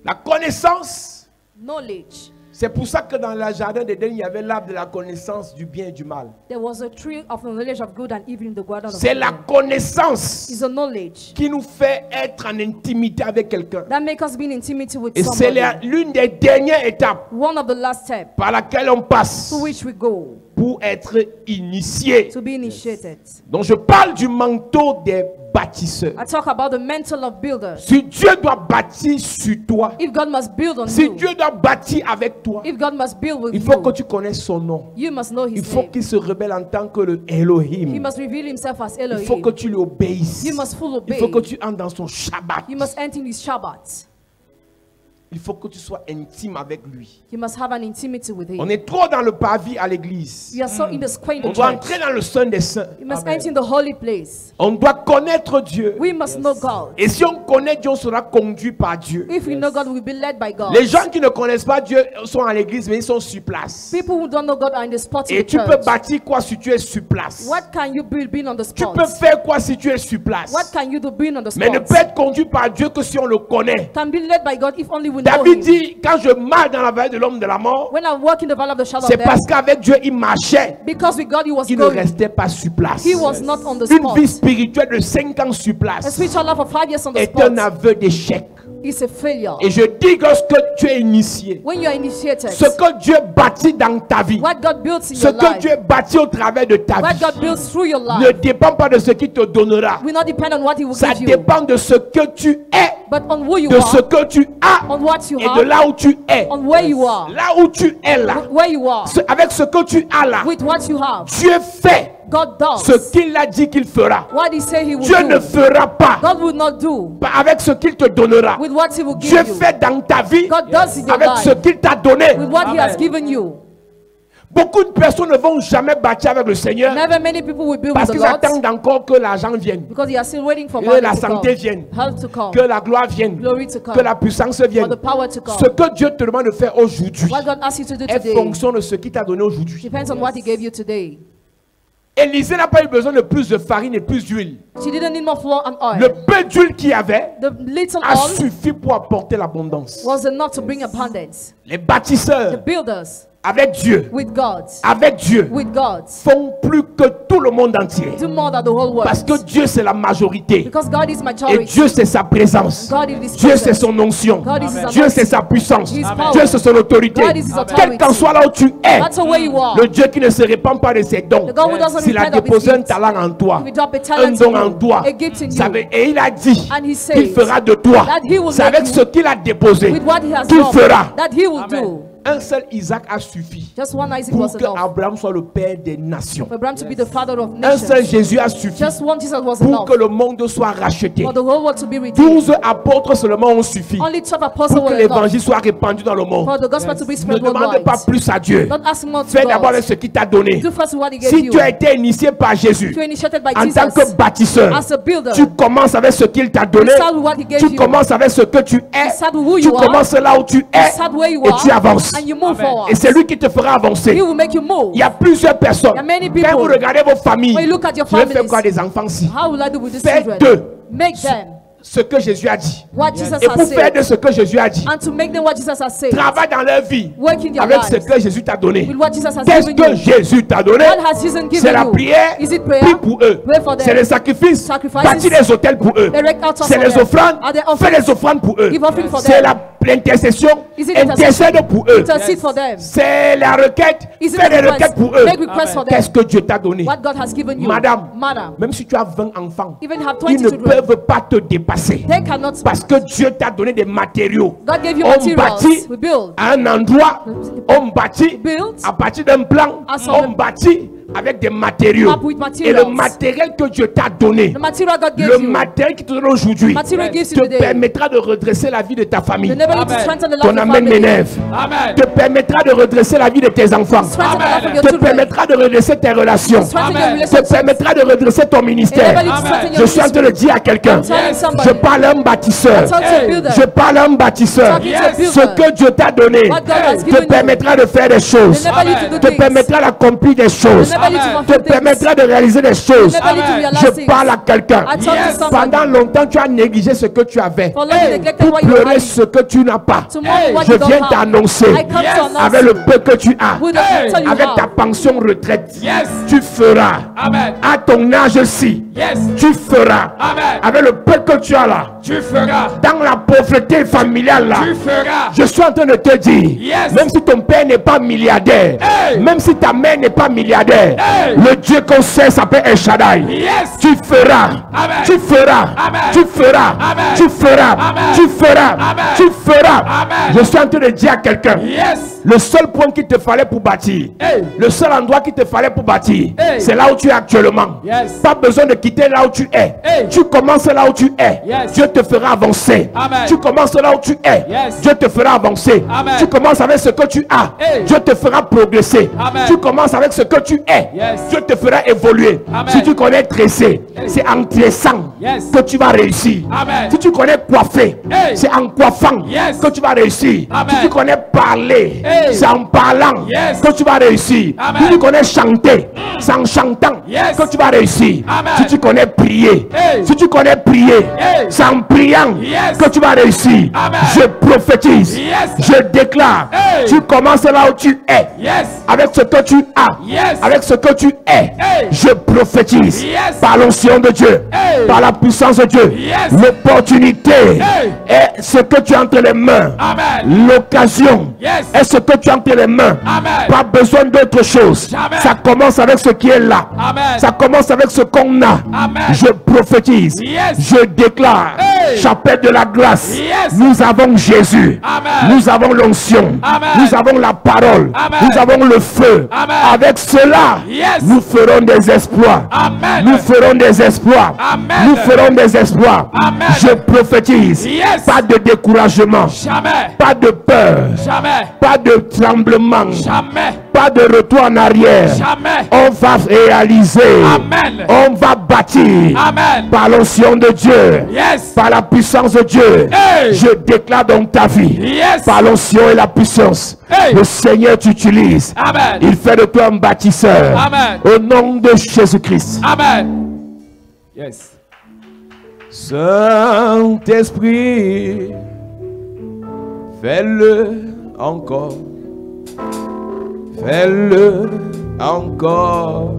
La connaissance, Knowledge, C'est pour ça que dans le jardin d'Éden, il y avait l'arbre de la connaissance du bien et du mal. There was a tree of the knowledge of good and evil in the garden of C'est la Eden. connaissance It's a knowledge qui nous fait être en intimité avec quelqu'un. that makes us be in intimacy with Et c'est somebody. l'une des dernières étapes One of the last steps par laquelle on passe to which we go pour être initié. to be initiated. Donc je parle du manteau des bâtisseurs. I talk about the mantle of builders. Si Dieu doit bâtir sur toi, If God must build on si you, Dieu doit bâtir avec toi, if God must build with il faut que you, tu connaisses son nom. you must know Il His faut name. qu'il se révèle en tant que le He Elohim. must reveal Himself as Il faut que Elohim. tu lui obéisses. You must full Il faut que obey. tu entres dans son Shabbat. You must enter in His Shabbat. Il faut que tu sois intime avec lui. You must have an intimacy with On Him. est trop dans le parvis à l'église. We are so in the square in On the doit church. entrer dans le Saint des Saints. You must enter in the holy place. On doit connaître Dieu. We must know God. Et si on connaît Dieu, on sera conduit par Dieu. If we know God, we will be led by God. Les gens qui ne connaissent pas Dieu sont à l'église, mais ils sont sur place. People who don't know God are in the spot in Et the tu peux church. bâtir quoi si tu es sur place? What can you build being on the Tu spot? peux faire quoi si tu es sur place? What can you do being on the Mais ne spot? peut être conduit par Dieu que si on le connaît. Can be led by God if only we know David Him. dit, quand je marche dans la vallée de l'homme de la mort, When I walk in the valley of the shadow of c'est parce death, qu'avec Dieu, il marchait. because with God He was Il ne going. restait pas sur place. He was not on the Une spot. vie spirituelle de 5 ans sur A place spiritual life of 5 years on the est un spot aveu d'échec. is a failure. Et je dis que lorsque tu es initié, When you are initiated, ce que Dieu bâtit dans ta vie, what God builds in ce your que life, Dieu bâtit au travers de ta what vie, God builds through your ne life, dépend pas de ce qu'il te donnera. will not depend on what He will Ça give you, dépend de ce que tu es, but on who you de ce are, que tu as on what you et de have, là où tu es. on where you are, Là où tu es là, where you are, avec ce que tu as là, with what you have. Dieu fait God does ce qu'il a dit qu'il fera. what He said He will Dieu ne do. fera pas God will not do avec ce qu'il te donnera. with what He will give Dieu you. fait dans ta vie God does in your avec ce life qu'il t'a donné. with what He has given you. Beaucoup de personnes ne vont jamais bâtir avec le Seigneur Never many people will build parce with the qu'ils Lord attendent encore que l'argent vienne, because they are still waiting for que money la to come, santé vienne, health to come, que la gloire vienne, glory to come, que la puissance or vienne. the power to Ce come. que Dieu te demande de faire aujourd'hui What God asks you to do est today fonction de ce qu'il t'a donné aujourd'hui. depends on what He gave you today. Élisée n'a pas eu besoin de plus de farine et plus d'huile. She didn't need more flour and Le oil. peu d'huile qu'il y avait The little a oil suffi pour apporter l'abondance. was enough to bring abundance. Les The bâtisseurs builders avec Dieu, with God, avec Dieu, font plus que tout le monde entier. do more than the whole world. Parce que Dieu c'est la majorité. Because God is Et majority. Dieu c'est sa présence. God is His Dieu c'est presence. son onction. God is His Dieu c'est anointing. sa puissance. His power. Dieu c'est son autorité. God is His authority. Quel qu'en soit là où tu es, No matter where you are, le Dieu qui ne se répand pas de ses dons, the God who doesn't s'il a repent of His déposé un gifts, talent en toi, He will drop a un talent don in en you, toi, a gift in ça you, veut- et il a dit and He qu'il says fera de toi. that He will C'est make avec you ce qu'il a déposé with what He has qu'il done, fera. that He will do. Un seul Isaac a suffi Just one Isaac pour was que enough Abraham soit le père des nations. for Abraham to be the father of Un seul nations. Jésus a suffi Just one Jesus was pour enough que le monde soit racheté. for the whole world to be redeemed. 12 apôtres seulement ont suffi Only 12 apostles pour que were enough l'évangile soit répandu dans le monde. for the gospel to be Ne spread demande worldwide. pas plus à Dieu. Don't ask more to Fais d'abord God. avec ce qu'il t'a donné. Do first what He gave Si you. tu as été initié par Jésus If you're initiated by en Jesus tant que bâtisseur, as a builder, tu commences avec ce qu'il t'a donné. you start with what He gave Tu you. commences avec ce que tu es. start with who Tu you are. commences là où tu You es start where you et are tu avances. and you move forward. Et c'est lui qui te fera avancer. He will make you move. Il y a plusieurs personnes. There are many Quand people. vous regardez vos familles, When you look at your tu veux faire families, quoi des enfants si? How will I do with these Fais children? d'eux Make them ce que Jésus a dit. what Jesus Et pour has faire said. de ce que Jésus a dit, And to make them what Jesus has said. travaille dans leur vie Work in their avec ce lives que Jésus t'a donné. with what Jesus has Qu'est-ce given que you. Jésus t'a donné? What has Jesus given C'est la you? prière. Is it prayer? Prie pour eux. Pray for them. C'est les sacrifices. Sacrifices. Bâtis les hôtels pour eux. Erect altars C'est for les them. offrandes. Are they Fais offerings? les offrandes pour eux. Give offering for C'est them. l'intercession. Is it Intercède pour eux. Intercede for them. C'est la requête. Is it Fais des request? requêtes pour eux. Make requests for them. Qu'est-ce que Dieu t'a donné? What God has given you. Madame, Madam, même si tu as 20 enfants, even have ils 20 ne children, peuvent pas te dépasser. they cannot. Parce que Dieu t'a donné des matériaux. God gave you On materials. bâtit We build. à un endroit, on bâtit Build. à partir d'un plan, As on bâtit avec des matériaux. Up with Et le materials. matériel que Dieu t'a donné, The material God gave le you. matériel qui te donne aujourd'hui, Material gives you te today. permettra de redresser la vie de ta famille. Enable you to strengthen the life Ton of your amen family. m'énerve. Amen. Te permettra de redresser la vie de tes enfants. Strengthen the life of your Te children. permettra de redresser tes relations. Strengthen your Amen. Te relationships. permettra de redresser ton ministère. Enable you to strengthen Je your suis en train de dire à quelqu'un, I'm telling somebody. je parle à un bâtisseur. I'm talking to a builder. Je parle à un bâtisseur. Talking to a builder. Ce que Dieu t'a donné What God has te given you. permettra de faire des choses. Enable you to do Te things. permettra d'accomplir des choses. Amen. te permettra de réaliser des choses. Amen. Je parle à quelqu'un. I talk to somebody. Pendant longtemps, tu as négligé ce que tu avais For long you neglected pour what you pleurer had. ce que tu n'as pas. Tomorrow what Je you don't viens have. t'annoncer I come to announce avec le peu que tu as, with the little you avec ta have. pension retraite, Yes. tu feras Amen. à ton âge-ci, Yes. tu feras Amen. avec le peu que tu as là, Tu feras. dans la pauvreté familiale là. Tu feras. Je suis en train de te dire, Yes. même si ton père n'est pas milliardaire, Hey. même si ta mère n'est pas milliardaire, Hey. le Dieu qu'on sait s'appelle El Shaddai. Yes. Tu feras, Amen. tu feras, Amen. tu feras, Amen. tu feras, Amen. tu feras, Amen. tu feras. Amen. Je suis en train de dire à quelqu'un, Yes. le seul point qu'il te fallait pour bâtir, Hey. le seul endroit qu'il te fallait pour bâtir, Hey. c'est là où tu es actuellement. Yes. Pas besoin de quitter là où tu es. Hey. Tu commences là où tu es. Yes. Dieu te fera avancer. Amen. Tu commences là où tu es. Yes. Dieu te fera avancer. Amen. Tu commences avec ce que tu as. Hey. Dieu te fera progresser. Amen. Tu commences avec ce que tu es. Yes. Dieu te fera évoluer. Amen. Si tu connais tresser, Hey. c'est en tressant Yes. que tu vas réussir. Amen. Si tu connais coiffer, Hey. c'est en coiffant Yes. que tu vas réussir. Amen. Si tu connais parler, Hey. c'est en parlant Yes. que tu vas réussir. Amen. Si tu connais chanter, c'est en chantant Yes. que tu vas réussir. Amen. Si tu connais prier, Hey. si tu connais prier, Hey. c'est en priant Yes. que tu vas réussir. Amen. Je prophétise, Yes. je déclare, Hey. tu commences là où tu es. Yes. Avec ce que tu as, Yes. avec ce que tu es, Hey. je prophétise Yes. par l'onction de Dieu, Hey. par la puissance de Dieu, Yes. l'opportunité Hey. est ce que tu as entre les mains. Amen. L'occasion Yes. est ce que tu as entre les mains. Amen. Pas besoin d'autre chose. Jamais. Ça commence avec ce qui est là. Amen. Ça commence avec ce qu'on a. Amen. Je prophétise. Yes. Je déclare. Hey. Chapelle de la grâce. Yes. Nous avons Jésus. Amen. Nous avons l'onction. Amen. Nous avons la parole. Amen. Nous avons le feu. Amen. Avec cela, Yes. nous ferons des exploits. Amen. Nous ferons des exploits. Amen. Nous ferons des exploits. Amen. Je prophétise. Yes. Pas de découragement. Jamais. Pas de peur. Jamais. Pas de tremblement. Jamais. Pas de retour en arrière. Jamais. On va réaliser. Amen. On va bâtir. Amen. Par l'onction de Dieu. Yes. Par la puissance de Dieu. Hey. Je déclare dans ta vie. Yes. Par l'onction et la puissance. Hey. Le Seigneur t'utilise. Amen. Il fait de toi un bâtisseur. Amen. Au nom de Jésus-Christ. Amen. Yes. Saint-Esprit, fais-le encore. Fais-le encore.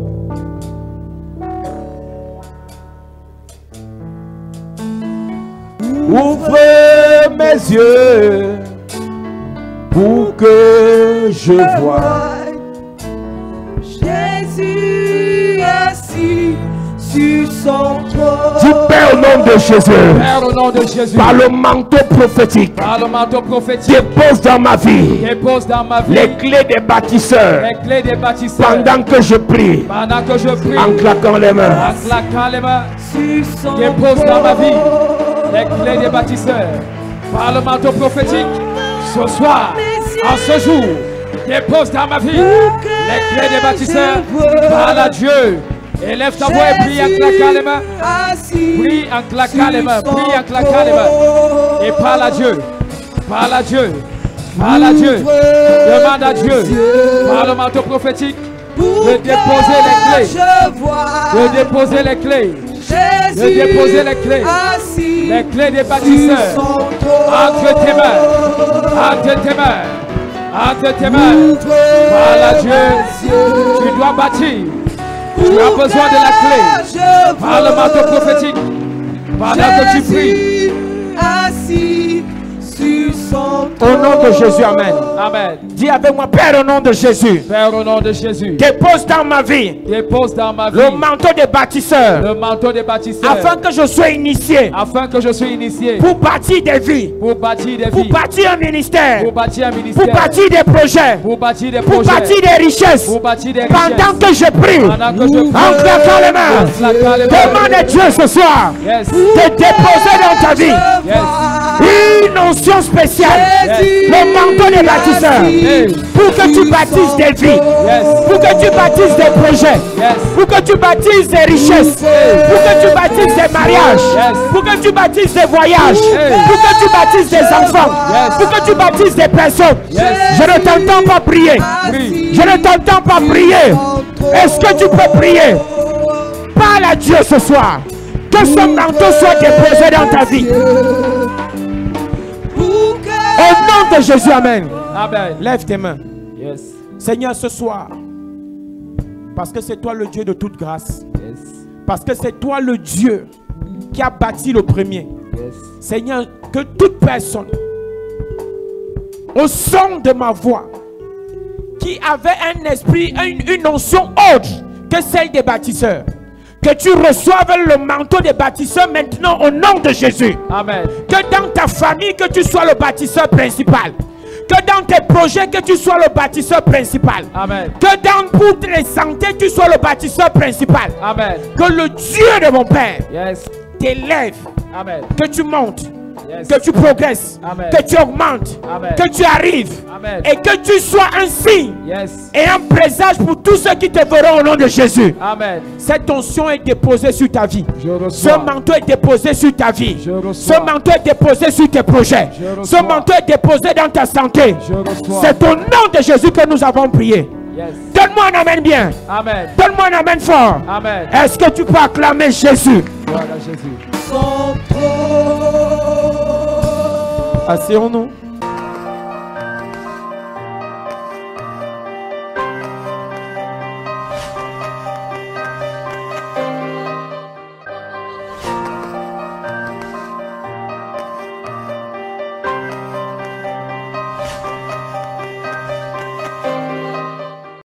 Ouvre mes yeux pour que je voie. Jésus assis sur son trône. Dis Père au nom de Jésus, Père, au nom de Jésus, par le manteau prophétique, par le manteau prophétique, dépose dans ma vie dépose dans ma vie les clés des bâtisseurs les clés des bâtisseurs. pendant que je prie, Pendant que je prie, en claquant les mains. en claquant les mains, Sur son dépose dans ma vie trône. les clés des bâtisseurs. Par le manteau prophétique, ce soir, en ce jour, dépose dans ma vie les clés des bâtisseurs. Parle à Dieu. Élève ta voix et prie en claquant les mains. Assis Prie en claquant les mains. Prie en claquant les mains. Et parle à Dieu. Parle à Dieu. Parle à Dieu. Demande à Dieu. Par le manteau prophétique, de déposer les clés. Je vois De déposer les clés. Jésus De déposer les clés. assis Les clés des sur bâtisseurs. son trône. Entre tes mains. Entre tes mains. Entre tes mains. Parle à Dieu. Tu dois bâtir. Tu as besoin de la clé. Par le manteau prophétique. Pendant que tu pries. Jésus assis sur son Au nom de Jésus, Amen. Amen. Dis avec moi, Père, au nom de Jésus, Père, au nom de Jésus, dépose dans ma vie dépose dans ma vie le manteau des bâtisseurs le manteau des bâtisseurs afin que je sois initié afin que je sois initié pour bâtir des vies, pour bâtir des pour vies, bâtir un ministère, pour bâtir un ministère, pour bâtir des projets, pour bâtir des pour projets, bâtir des richesses. pour bâtir des Pendant richesses. que je prie, Pendant que je en prie, claquant les mains, en claquant les mains. demande à Dieu ce soir Yes. de déposer dans ta vie Yes. une onction spéciale, Jésus le manteau des bâtisseurs, Hey. pour que tu bâtisses des vies, Yes. pour que tu bâtisses des projets, Yes. pour que tu bâtisses des richesses, pour que tu bâtisses des mariages, Yes. pour que tu bâtisses des voyages, Hey. pour que tu bâtisses des enfants, Yes. pour que tu bâtisses des personnes. Yes. Je ne t'entends pas prier. Prie. Je ne t'entends pas prier. Est-ce que tu peux prier? Parle à Dieu ce soir. Que son manteau soit déposé dans ta vie. Au nom de Jésus, amen. Amen. Lève tes mains. Yes. Seigneur, ce soir, parce que c'est toi le Dieu de toute grâce, Yes. parce que c'est toi le Dieu qui a bâti le premier. Yes. Seigneur, que toute personne, au son de ma voix, qui avait un esprit, une notion autre que celle des bâtisseurs, que tu reçoives le manteau des bâtisseurs maintenant au nom de Jésus. Amen. Que dans ta famille, que tu sois le bâtisseur principal. Que dans tes projets, que tu sois le bâtisseur principal. Amen. Que dans pour les santé, tu sois le bâtisseur principal. Amen. Que le Dieu de mon Père Yes. t'élève. Amen. Que tu montes. Yes. Que tu progresses. Amen. Que tu augmentes. Amen. Que tu arrives. Amen. Et que tu sois un signe. Yes. Et un présage pour tous ceux qui te verront au nom de Jésus. Amen. Cette onction est déposée sur ta vie. Je Ce reçois. manteau est déposé sur ta vie. Je reçois. Ce manteau est déposé sur tes projets. Je Ce reçois. manteau est déposé dans ta santé. Je reçois. C'est au nom de Jésus que nous avons prié. Yes. Donne-moi un amen bien. Amen. Donne-moi un amen fort. Amen. Est-ce que tu peux acclamer Jésus? Gloire à Jésus. Son trône. Asseyons-nous.